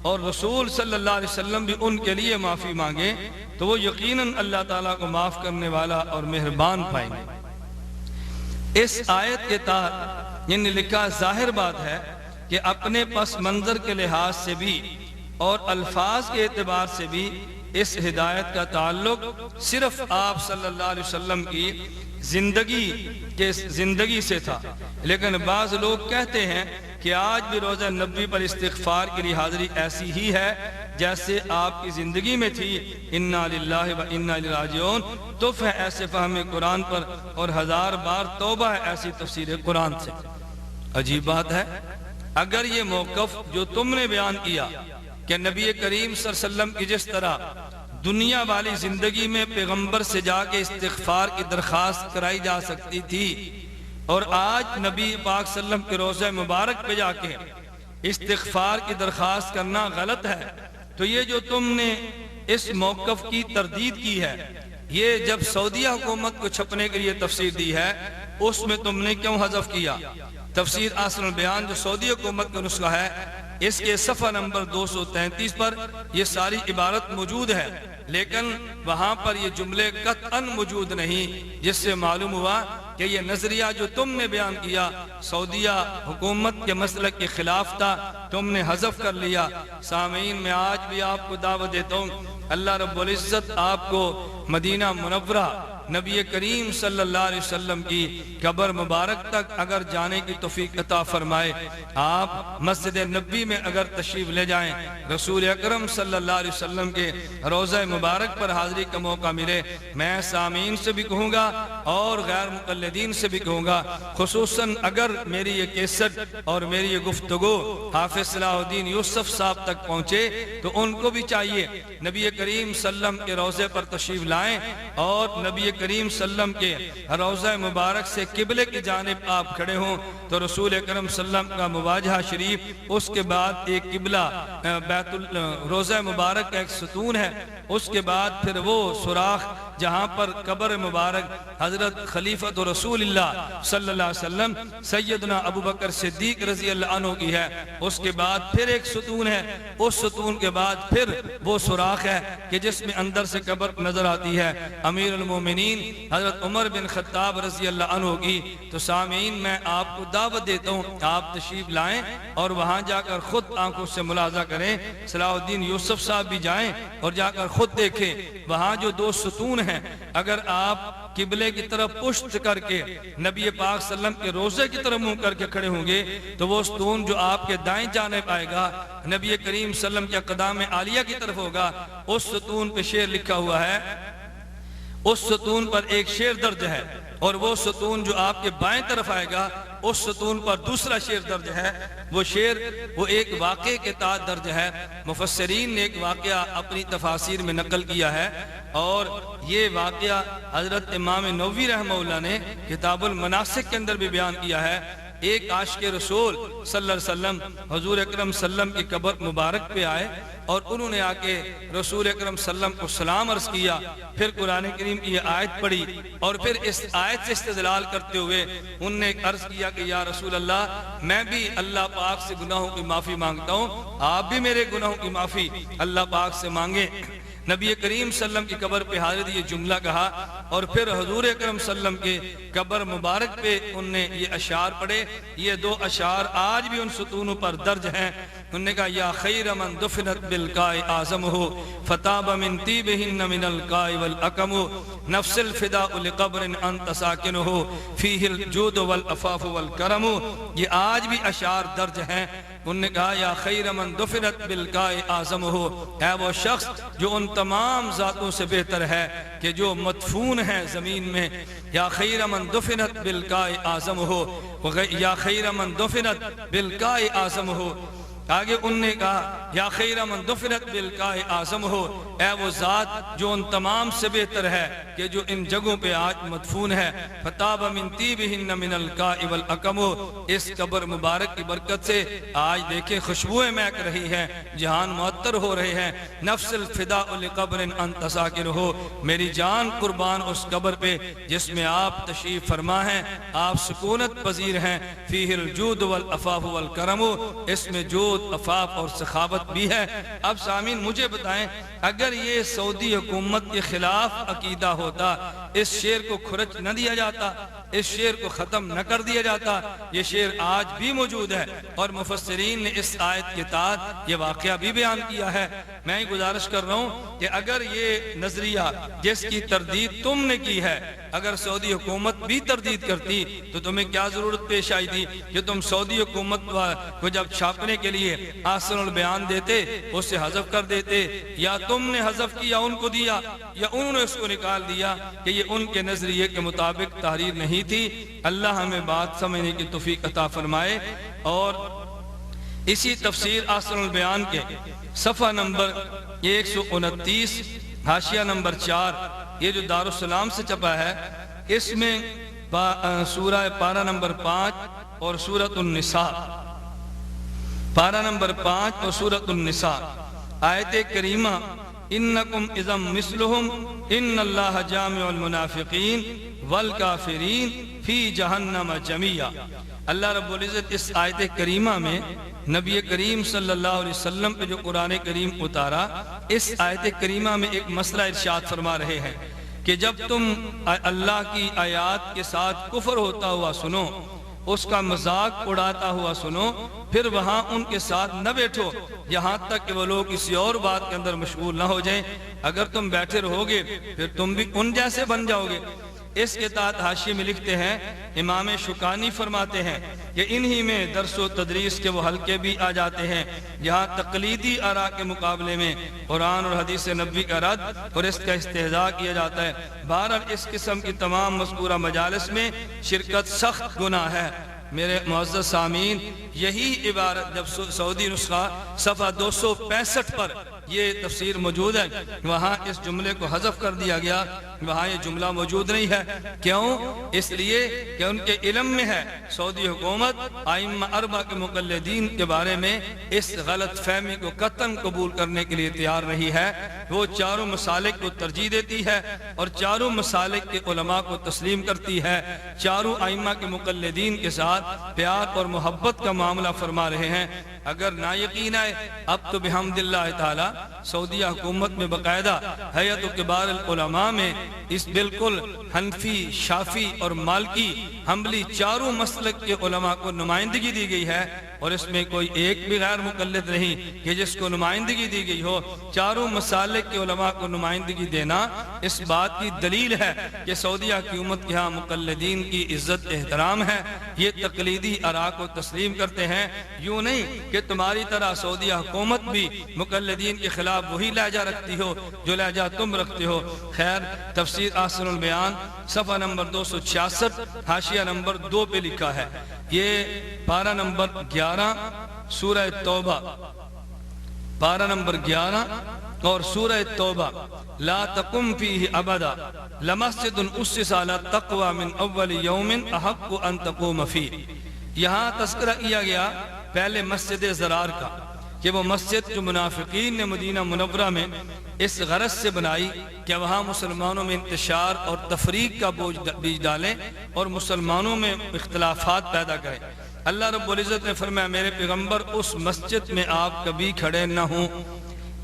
اور رسول صلی اللہ علیہ وسلم بھی ان کے لیے معافی مانگیں، تو وہ یقیناً اللہ تعالیٰ کو معاف کرنے والا اور مہربان پائیں گے۔ اس آیت کے تحت یعنی لکھا ظاہر بات ہے کہ اپنے پس منظر کے لحاظ سے بھی اور الفاظ کے اعتبار سے بھی اس ہدایت کا تعلق صرف آپ صلی اللہ علیہ وسلم کی زندگی سے تھا، لیکن بعض لوگ کہتے ہیں کہ آج بھی روزہ نبوی پر استغفار کے لیے حاضری ایسی ہی ہے جیسے آپ کی زندگی میں تھی۔ انا للہ و انا الیہ راجعون تف ہے ایسے فہم قرآن پر، اور 1000 بار توبہ ہے ایسی تفسیر قرآن سے۔ عجیب بات ہے، اگر یہ موقف جو تم نے بیان کیا کہ نبی کریم صلی اللہ علیہ وسلم کی جس طرح دنیا والی زندگی میں پیغمبر سے جا کے استغفار کی درخواست کرائی جا سکتی تھی، اور آج نبی پاک صلی اللہ علیہ وسلم کے روضہ مبارک پہ جا کے استغفار کی درخواست کرنا غلط ہے، تو یہ جو تم نے اس موقف کی تردید کی ہے، یہ جب سعودیہ حکومت کو چھپنے کے لیے تفسیر دی ہے، اس میں تم نے کیوں حذف کیا؟ تفسیر احسن البیان جو سعودی حکومت کا نسخہ ہے، اس کے صفحہ نمبر 233 پر یہ ساری عبارت موجود ہے، لیکن وہاں پر یہ جملے قطعاً موجود نہیں، جس سے معلوم ہوا کہ یہ نظریہ جو تم نے بیان کیا سعودیہ حکومت کے مسلک کے خلاف تھا، تم نے حذف کر لیا۔ سامعین، میں آج بھی آپ کو دعوت دیتا ہوں، اللہ رب العزت آپ کو مدینہ منورہ نبی کریم صلی اللہ علیہ وسلم کی قبر مبارک تک اگر جانے کی توفیق عطا فرمائے، آپ مسجد نبی میں اگر تشریف لے جائیں، رسول اکرم صلی اللہ علیہ وسلم کے روضہ مبارک پر حاضری کا موقع ملے، میں سامعین سے بھی کہوں گا اور غیر مقلدین سے بھی کہوں گا، خصوصاً اگر میری یہ کیسٹ اور میری یہ گفتگو حافظ صلاح الدین یوسف صاحب تک پہنچے تو ان کو بھی چاہیے نبی کریم صلی اللہ علیہ وسلم کے روضے پر تشریف لائیں اور نبی کریم صلی اللہ علیہ وسلم کے روضہ مبارک سے قبلے کی جانب آپ کھڑے ہوں تو رسول اکرم صلی اللہ علیہ وسلم کا مواجہہ شریف، اس کے بعد ایک قبلہ روضہ مبارک کا ایک ستون ہے، اس کے بعد پھر وہ سوراخ جہاں پر قبر مبارک حضرت خلیفۃ رسول اللہ صلی اللہ علیہ وسلم سیدنا ابو بکر صدیق رضی اللہ عنہ کی ہے، اس کے بعد پھر ایک ستون ہے، اس ستون کے بعد پھر وہ سوراخ ہے کہ جس میں اندر سے قبر نظر آتی ہے امیر المومنین حضرت عمر بن خطاب رضی اللہ عنہ کی۔ تو سامعین، میں آپ کو دعوت دیتا ہوں، آپ تشریف لائیں اور وہاں جا کر خود آنکھوں سے ملاحظہ کریں، صلاح الدین یوسف صاحب بھی جائیں اور جا کر خود دیکھیں وہاں جو 2 ستون ہیں، اگر آپ قبلے کی طرف پشت کر کے نبی پاک صلی اللہ علیہ وسلم کے روضے کی طرف منہ کر کے کھڑے ہوں گے تو وہ ستون جو آپ کے دائیں جانب آئے گا نبی کریم صلی اللہ علیہ وسلم کے اقدام عالیہ کی طرف ہوگا، اس ستون پہ شعر لکھا ہوا ہے، اس ستون پر ایک شعر درج ہے، اور وہ ستون جو آپ کے بائیں طرف آئے گا اس ستون پر دوسرا شعر درج ہے۔ وہ شعر وہ ایک واقعے کے تحت درج ہے، مفسرین نے ایک واقعہ اپنی تفاسیر میں نقل کیا ہے، اور یہ واقعہ حضرت امام نووی رحمہ اللہ نے کتاب المناسک کے اندر بھی بیان کیا ہے۔ ایک عاشق رسول صلی اللہ علیہ وسلم حضور اکرم صلی اللہ علیہ وسلم کی قبر مبارک پہ آئے اور انہوں نے آ کے رسول اکرم صلی اللہ علیہ وسلم کو سلام عرض کیا، پھر قرآن کریم کی یہ آیت پڑھی اور پھر اس آیت سے استدلال کرتے ہوئے انہوں نے عرض کیا کہ یا رسول اللہ، میں بھی اللہ پاک سے گناہوں کی معافی مانگتا ہوں، آپ بھی میرے گناہوں کی معافی اللہ پاک سے مانگیں۔ نبی کریم صلی اللہ علیہ وسلم کی قبر پہ حاضر یہ جملہ کہا، اور پھر حضور اکرم صلی اللہ علیہ وسلم کے قبر مبارک پہ انہوں نے یہ اشعار پڑھے۔ یہ 2 اشعار آج بھی ان ستونوں پر درج ہیں۔ انہوں نے کہا یا خیر من دفنت بالقاء اعظمہ فتاب من طیبہن من القاء والاکم نفس الفداء لقبر انت ساکنہ فیہ الجود والعفاف والکرم۔ یہ آج بھی اشعار درج ہیں۔ انہوں نے کہا یا خیر من دفنت بالقاء اعظمہ، ہے وہ شخص جو ان تمام ذاتوں سے بہتر ہے کہ جو مدفون ہیں زمین میں۔ یا خیر من دفنت بالقاء اعظمہ، یا خیر من دفنت بالقاء اعظمہ۔ آگے انہوں نے کہا یا خیر من دفنت بالقاء اعظمہ، اے وہ ذات جو ان تمام سے بہتر ہے کہ جو ان جگہوں پہ آج مدفون ہے، فتاب من طیبہن من الکاء والعقم، اس قبر مبارک کی برکت سے آج دیکھیں خوشبوئیں مہک رہی ہیں، جہان معطر ہو رہے ہیں۔ نفس الفداء لقبر انت ساکنہ، میری جان قربان اس قبر پہ جس میں آپ تشریف فرما ہیں، آپ سکونت پذیر ہیں۔ فیہ الجود والعفاف والکرم، اس میں جود، عفاف اور سخاوت بھی ہے۔ اب سامعین مجھے بتائیں، اگر یہ سعودی حکومت کے خلاف عقیدہ ہوتا، اس شعر کو کھرچ نہ دیا جاتا، اس شعر کو ختم نہ کر دیا جاتا۔ یہ شعر آج بھی موجود ہے اور مفسرین نے اس آیت کے تحت یہ واقعہ بھی بیان کیا ہے۔ میں ہی گزارش کر رہا ہوں کہ اگر یہ نظریہ جس کی تردید تم نے کی ہے، اگر سعودی حکومت بھی تردید کرتی تو تمہیں کیا ضرورت پیش آئی تھی کہ تم سعودی حکومت کو جب چھاپنے کے لیے احسن البیان دیتے اسے حذف کر دیتے، یا تم نے حذف کیا ان کو دیا یا انہوں نے اس کو نکال دیا کہ یہ ان کے نظریے کے مطابق تحریر نہیں تھی۔ اللہ ہمیں بات سمجھنے کی توفیق عطا فرمائے۔ اور اسی تفسیر احسن البیان کے صفحہ نمبر 129 حاشیہ نمبر 4، یہ جو دارالسلام سے چھپا ہے، اس میں سورہ پارہ نمبر 5 اور سورۃ النساء، پارہ نمبر 5 اور سورۃ النساء آیت کریمہ، انکم اذم مثلہم ان اللہ جامع المنافقین والکافرین فی جہنم جمیعا۔ اللہ رب العزت اس آیت کریمہ میں نبی کریم صلی اللہ علیہ وسلم پہ جو قرآن کریم اتارا، اس آیت کریمہ میں ایک مسئلہ ارشاد فرما رہے ہیں کہ جب تم اللہ کی آیات کے ساتھ کفر ہوتا ہوا سنو، اس کا مذاق اڑاتا ہوا سنو، پھر وہاں ان کے ساتھ نہ بیٹھو یہاں تک کہ وہ لوگ کسی اور بات کے اندر مشغول نہ ہو جائیں۔ اگر تم بیٹھے رہو گے پھر تم بھی ان جیسے بن جاؤ گے۔ اس کے تحت حاشیے میں لکھتے ہیں، امام شوکانی فرماتے ہیں کہ انہی میں درس و تدریس کے وہ حلقے بھی آ جاتے ہیں جہاں تقلیدی آراء کے مقابلے میں قرآن اور حدیث نبوی کا رد اور اس کا استہزاء کیا جاتا ہے۔ بہرحال اس قسم کی تمام مذکورہ مجالس میں شرکت سخت گناہ ہے۔ میرے معزز سامعین، یہی عبارت جب سعودی نسخہ صفحہ 265 پر یہ تفسیر موجود ہے، وہاں اس جملے کو حذف کر دیا گیا، وہاں یہ جملہ موجود نہیں ہے۔ کیوں؟ اس لیے کہ ان کے علم میں ہے سعودی حکومت ائمہ اربعہ کے مقلدین کے بارے میں اس غلط فہمی کو قطعاً قبول کرنے کے لیے تیار نہیں ہے۔ وہ چاروں مسالک کو ترجیح دیتی ہے اور چاروں مسالک کے علماء کو تسلیم کرتی ہے، چاروں ائمہ کے مقلدین کے ساتھ پیار اور محبت کا معاملہ فرما رہے ہیں۔ اگر نا یقین ہے، اب تو بحمد اللہ تعالی سعودیہ حکومت میں باقاعدہ ہیئت کبار العلماء میں اس بالکل حنفی، شافی اور مالکی، حنبلی چاروں مسلک کے علماء کو نمائندگی دی گئی ہے، اور اس میں کوئی ایک بھی غیر مقلد نہیں کہ جس کو نمائندگی دی گئی ہو۔ چاروں مسالک کے علماء کو نمائندگی دینا اس بات کی دلیل ہے کہ سعودیہ حکومت کے ہاں مقلدین کی عزت احترام ہے، یہ تقلیدی آراء کو تسلیم کرتے ہیں۔ یوں نہیں کہ تمہاری طرح سعودیہ حکومت بھی مقلدین کے خلاف وہی لہجہ رکھتی ہو جو لہجہ تم رکھتے ہو۔ خیر، تفسیر احسن البیان صفحہ نمبر 266 حاشیہ نمبر 2 پہ لکھا ہے، یہ پارہ نمبر 11 سورہ توبہ، پارہ نمبر 11 اور سورہ توبہ، لا تقم فیہ ابدا لمسجد اسس علی التقوی من اول یوم احق ان تقوم فیہ۔ یہاں تذکرہ کیا گیا پہلے مسجد زرار کا کہ وہ مسجد جو منافقین نے مدینہ منورہ میں اس غرض سے بنائی کہ وہاں مسلمانوں میں انتشار اور تفریق کا بیج ڈالیں اور مسلمانوں میں اختلافات پیدا کریں۔ اللہ رب العزت نے فرمایا میرے پیغمبر اس مسجد میں آپ کبھی کھڑے نہ ہوں۔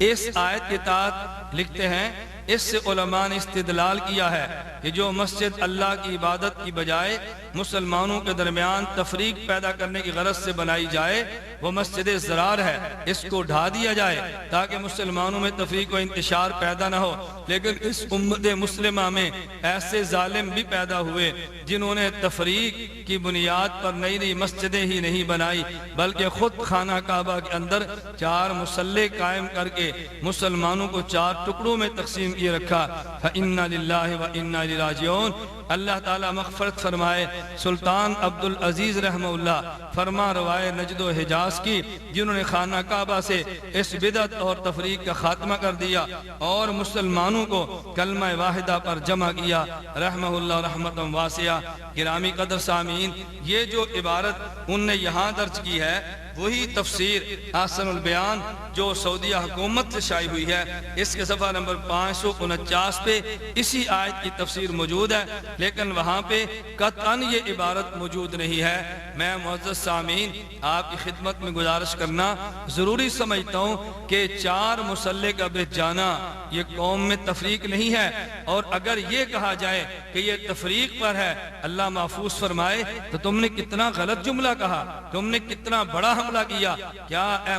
اس آیت کے تحت لکھتے ہیں، اس سے علماء نے استدلال کیا ہے کہ جو مسجد اللہ کی عبادت کی بجائے مسلمانوں کے درمیان تفریق پیدا کرنے کی غرض سے بنائی جائے وہ مسجد زرار ہے، اس کو ڈھا دیا جائے تاکہ مسلمانوں میں تفریق و انتشار پیدا نہ ہو۔ لیکن اس امت مسلمہ میں ایسے ظالم بھی پیدا ہوئے جنہوں نے تفریق کی بنیاد پر نئی نئی مسجدیں ہی نہیں بنائی بلکہ خود خانہ کعبہ کے اندر 4 مصلے قائم کر کے مسلمانوں کو 4 ٹکڑوں میں تقسیم کیے رکھا۔ فَإِنَّا لِلَّهِ وَإِنَّا إِلَيْهِ رَاجِعُونَ۔ اللہ تعالیٰ مغفرت فرمائے، سلطان عبدالعزیز رحمہ اللہ فرما روائے نجد و حجاز کی، جنہوں نے خانہ کعبہ سے اس بدعت اور تفریق کا خاتمہ کر دیا اور مسلمانوں کو کلمہ واحدہ پر جمع کیا، رحمہ اللہ رحمت واسعہ۔ گرامی قدر سامعین، یہ جو عبارت ان نے یہاں درج کی ہے وہی تفسیر احسن البیان جو سعودیہ حکومت سے شائع ہوئی ہے، اس کے صفحہ نمبر 549 پہ اسی آیت کی تفسیر موجود ہے، لیکن وہاں پہ قطعاً یہ عبارت موجود نہیں ہے۔ میں معزز سامعین آپ کی خدمت میں گزارش کرنا ضروری سمجھتا ہوں کہ 4 مسلح کا بیچ جانا یہ قوم میں تفریق نہیں ہے، اور اگر یہ کہا جائے کہ یہ تفریق پر ہے، اللہ محفوظ فرمائے، تو تم نے کتنا غلط جملہ کہا، تم نے کتنا بڑا حملہ کیا۔ کیا اے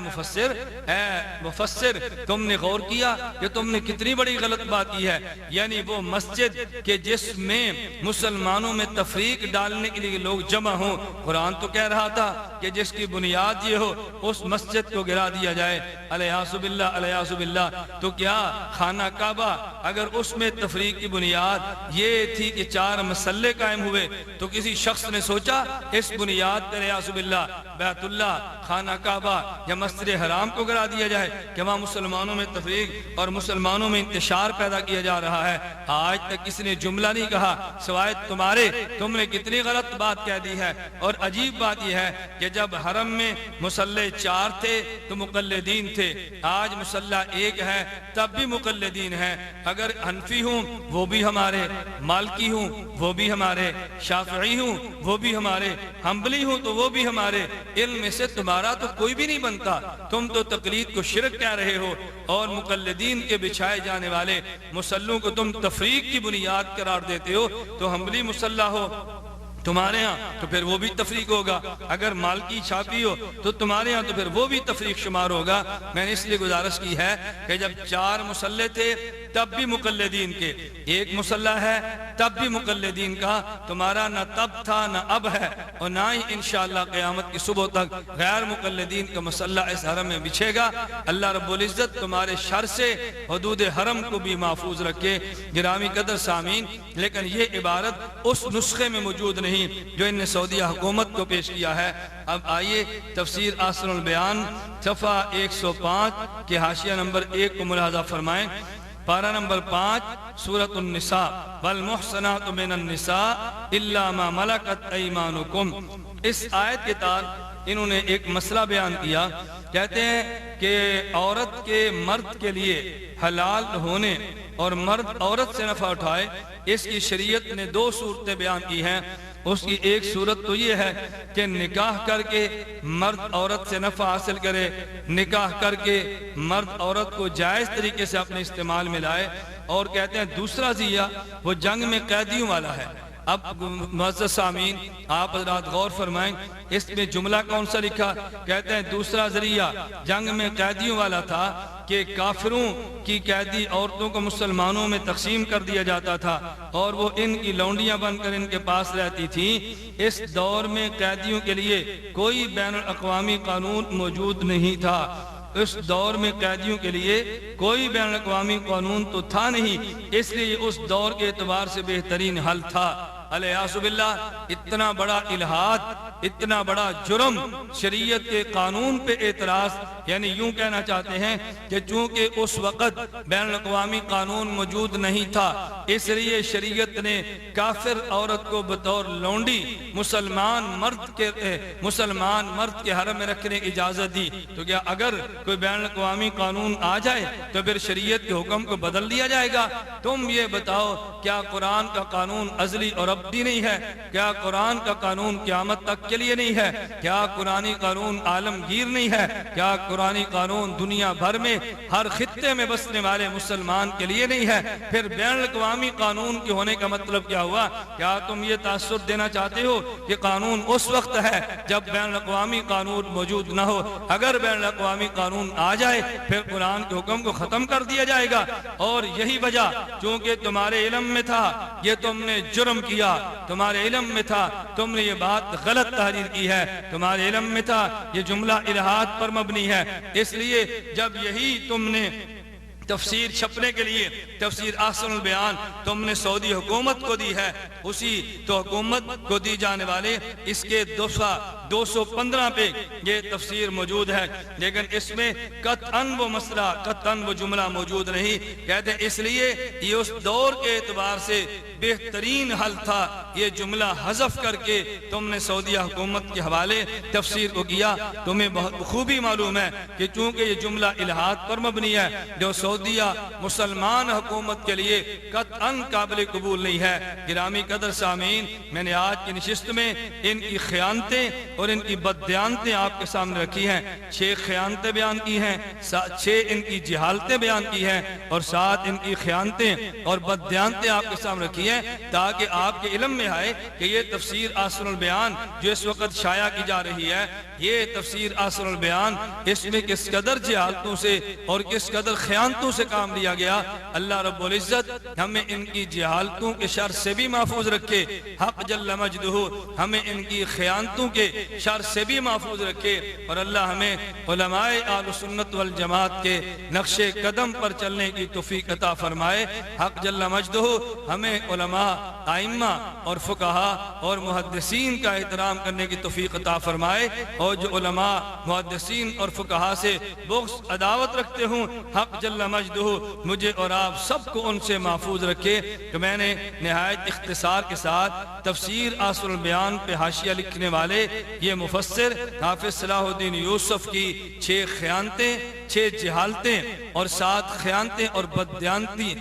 مفسر تم نے غور کیا کہ تم نے کتنی بڑی غلط بات کی ہے؟ یعنی وہ مسجد کہ جس میں مسلمانوں میں تفریق ڈالنے کے لیے لوگ جمع ہوں، قرآن تو کہہ رہا تھا کہ جس کی بنیاد یہ ہو اس مسجد کو گرا دیا جائے، الیاذ باللہ الیاذ باللہ۔ تو کیا خانہ کعبہ اگر اس میں تفریق کی بنیاد یہ تھی کہ 4 مسلح قائم ہوئے، تو کسی شخص نے سوچا اس بنیاد پر الیاذ باللہ بیت اللہ، خانہ کعبہ یا مسجد حرام کو گرا دیا جائے کہ وہاں مسلمانوں میں تفریق اور مسلمانوں میں انتشار پیدا کیا جا رہا ہے؟ آج تک کسی نے جملہ نہیں کہا سوائے تمہارے، تم نے کتنی غلط بات کہہ دی ہے۔ اور عجیب بات یہ ہے کہ جب حرم میں مسلح 4 تھے تو مقلدین تھے، آج مسلح 1 ہے تب بھی مقلدین ہیں۔ اگر حنفی ہوں وہ بھی ہمارے، مالکی ہوں وہ بھی ہمارے، شافعی ہوں وہ بھی ہمارے، حنبلی ہوں تو وہ بھی ہمارے، علم میں سے تمہارا تو کوئی بھی نہیں بنتا۔ تم تو تقلید کو شرک کہہ رہے ہو، اور مقلدین کے بچھائے جانے والے مسلوں کو تم تفریق کی بنیاد قرار دیتے ہو۔ تو حنبلی مسلح ہو تمہارے ہاں تو پھر وہ بھی تفریق ہوگا، اگر مالکی شافعی ہو تو تمہارے ہاں تو پھر وہ بھی تفریق شمار ہوگا۔ میں نے اس لیے گزارش کی ہے کہ جب 4 مسلح تھے تب بھی مقلدین کے، 1 مسلح ہے تب بھی مقلدین کا، تمہارا نہ تب تھا نہ اب ہے، اور نہ ہی انشاءاللہ قیامت کی صبح تک غیر مقلدین کا مسلح اس حرم میں بچھے گا۔ اللہ رب العزت تمہارے شر سے حدود حرم کو بھی محفوظ رکھے۔ گرامی قدر سامعین، لیکن یہ عبارت اس نسخے میں موجود نہیں جو ان نے سعودیہ حکومت کو پیش کیا ہے۔ اب آئیے تفسیر احسن البیان صفحہ 105 کے حاشیہ نمبر 1 کو ملاحظہ فرمائیں۔ پارہ نمبر 5 سورۃ النساء، والمحصنات من النساء الا ما ملکت ایمانکم۔ اس آیت کے تحت انہوں نے ایک مسئلہ بیان کیا، کہتے ہیں کہ عورت کے مرد کے لیے حلال ہونے اور مرد عورت سے نفع اٹھائے، اس کی شریعت نے 2 صورتیں بیان کی ہیں۔ اس کی ایک صورت تو یہ ہے کہ نکاح کر کے مرد عورت سے نفع حاصل کرے، نکاح کر کے مرد عورت کو جائز طریقے سے اپنے استعمال میں لائے، اور کہتے ہیں دوسرا ذریعہ وہ جنگ میں قیدیوں والا ہے۔ اب معزز سامعین آپ حضرات غور فرمائیں، اس میں جملہ کون سا لکھا؟ کہتے ہیں دوسرا ذریعہ جنگ میں قیدیوں والا تھا کہ کافروں کی قیدی عورتوں کو مسلمانوں میں تقسیم کر دیا جاتا تھا اور وہ ان کی لونڈیاں بن کر ان کے پاس رہتی تھیں۔ اس دور میں قیدیوں کے لیے کوئی بین الاقوامی قانون موجود نہیں تھا، اس دور میں قیدیوں کے لیے کوئی بین الاقوامی قانون تو تھا نہیں، اس لیے اس دور کے اعتبار سے بہترین حل تھا۔ الیاذ باللہ، اتنا بڑا الہاد، اتنا بڑا جرم، شریعت کے قانون پہ اعتراض، یعنی یوں کہنا چاہتے ہیں کہ چونکہ اس وقت بین الاقوامی قانون موجود نہیں تھا، اس لیے شریعت نے کافر عورت کو بطور لونڈی مسلمان مرد کے حرم میں رکھنے کی اجازت دی۔ تو کیا اگر کوئی بین الاقوامی قانون آ جائے تو پھر شریعت کے حکم کو بدل دیا جائے گا؟ تم یہ بتاؤ، کیا قرآن کا قانون ازلی اور ابدی نہیں ہے؟ کیا قرآن کا قانون قیامت تک کے لیے نہیں ہے؟ کیا قرآنی قانون عالمگیر نہیں ہے؟ کیا قرآنی قانون دنیا بھر میں ہر خطے میں بسنے والے مسلمان کے لیے نہیں ہے؟ پھر بین الاقوامی قانون کے ہونے کا مطلب کیا ہوا؟ کیا تم یہ تاثر دینا چاہتے ہو کہ قانون اس وقت ہے جب بین الاقوامی قانون موجود نہ ہو؟ اگر بین الاقوامی قانون آ جائے پھر قرآن کے حکم کو ختم کر دیا جائے گا۔ اور یہی وجہ، چونکہ تمہارے علم میں تھا یہ تم نے جرم کیا، تمہارے علم میں تھا تم نے یہ بات غلط تحریر کی ہے، تمہارے علم میں تھا یہ جملہ الہاد پر مبنی ہے، اس لیے جب یہی تم نے تفسیر چھپنے کے لیے تفسیر احسن البیان تم نے سعودی حکومت کو دی ہے، اسی تو حکومت کو دی جانے والے اس کے 215 پہ یہ تفسیر موجود ہے، لیکن اس میں قطعاً وہ مسئلہ قطعاً وہ جملہ موجود نہیں۔ کہتے ہیں اس لیے یہ اس دور کے اعتبار سے بہترین حل تھا، یہ جملہ حذف کر کے تم نے سعودیہ حکومت کے حوالے تفسیر کو کیا۔ تمہیں بہت خوبی معلوم ہے کہ چونکہ یہ جملہ الہات پر مبنی ہے جو سعودیہ مسلمان حکومت کے لیے قطعاً قابل قبول نہیں ہے۔ گرامی قدر سامعین، میں نے آج کی نشست میں ان کی خیانتیں اور ان کی بددیانتیں آپ کے سامنے رکھی ہیں۔ 6 خیانتیں بیان کی ہیں، 6 ان کی جہالتیں بیان کی ہیں، اور 7 ان کی خیانتیں اور بددیانتیں آپ کے سامنے رکھی ہیں، تاکہ آپ کے علم میں آئے کہ یہ تفسیر احسن البیان جو اس وقت شائع کی جا رہی ہے، یہ تفسیر احسن البیان اس میں کس قدر جہالتوں سے اور کس قدر خیانتوں سے کام لیا گیا۔ اللہ رب العزت ہمیں ان کی جہالتوں کے شر سے بھی محفوظ رکھے، حق جل مجدہ ہمیں ان کی خیانتوں کے شر سے بھی محفوظ رکھے، اور اللہ ہمیں علماء اہل سنت والجماعت کے نقش قدم پر چلنے کی توفیق عطا فرمائے۔ حق جل مجدہ ہمیں علماء، ائمہ اور فقہا اور محدثین کا احترام کرنے کی توفیق عطا فرمائے، اور جو علماء، محدثین اور فقہا سے بغض عداوت رکھتے ہوں، حق جل مجدہ مجھے اور آپ سب کو ان سے محفوظ رکھے۔ کہ میں نے نہایت اختصار کے ساتھ تفسیر احسن البیان پہ حاشیہ لکھنے والے یہ مفسر حافظ صلاح الدین یوسف کی 6 خیانتیں، 6 جہالتیں اور 7 خیانتیں اور بددیانتی،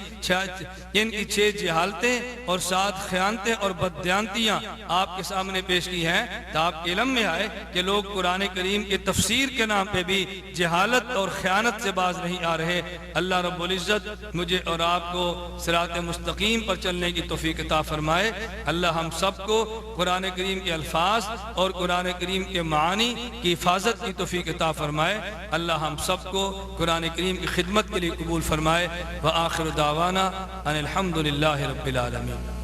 ان کی 6 جہالتیں اور 7 خیانتیں اور بددیانتیاں آپ کے سامنے پیش کی ہیں، تو آپ کے علم میں آئے کہ لوگ قرآن کریم کی تفسیر کے نام پہ بھی جہالت اور خیانت سے باز نہیں آ رہے۔ اللہ رب العزت مجھے اور آپ کو صراط مستقیم پر چلنے کی توفیق عطا فرمائے۔ اللہ ہم سب کو قرآن کریم کے الفاظ اور قرآن کریم کے معانی کی حفاظت کی توفیق عطا فرمائے۔ اللہ ہم سب کو قرآن کریم کی خدمت کے لیے قبول فرمائے۔ وآخر دعوانا ان الحمد للہ رب العالمین۔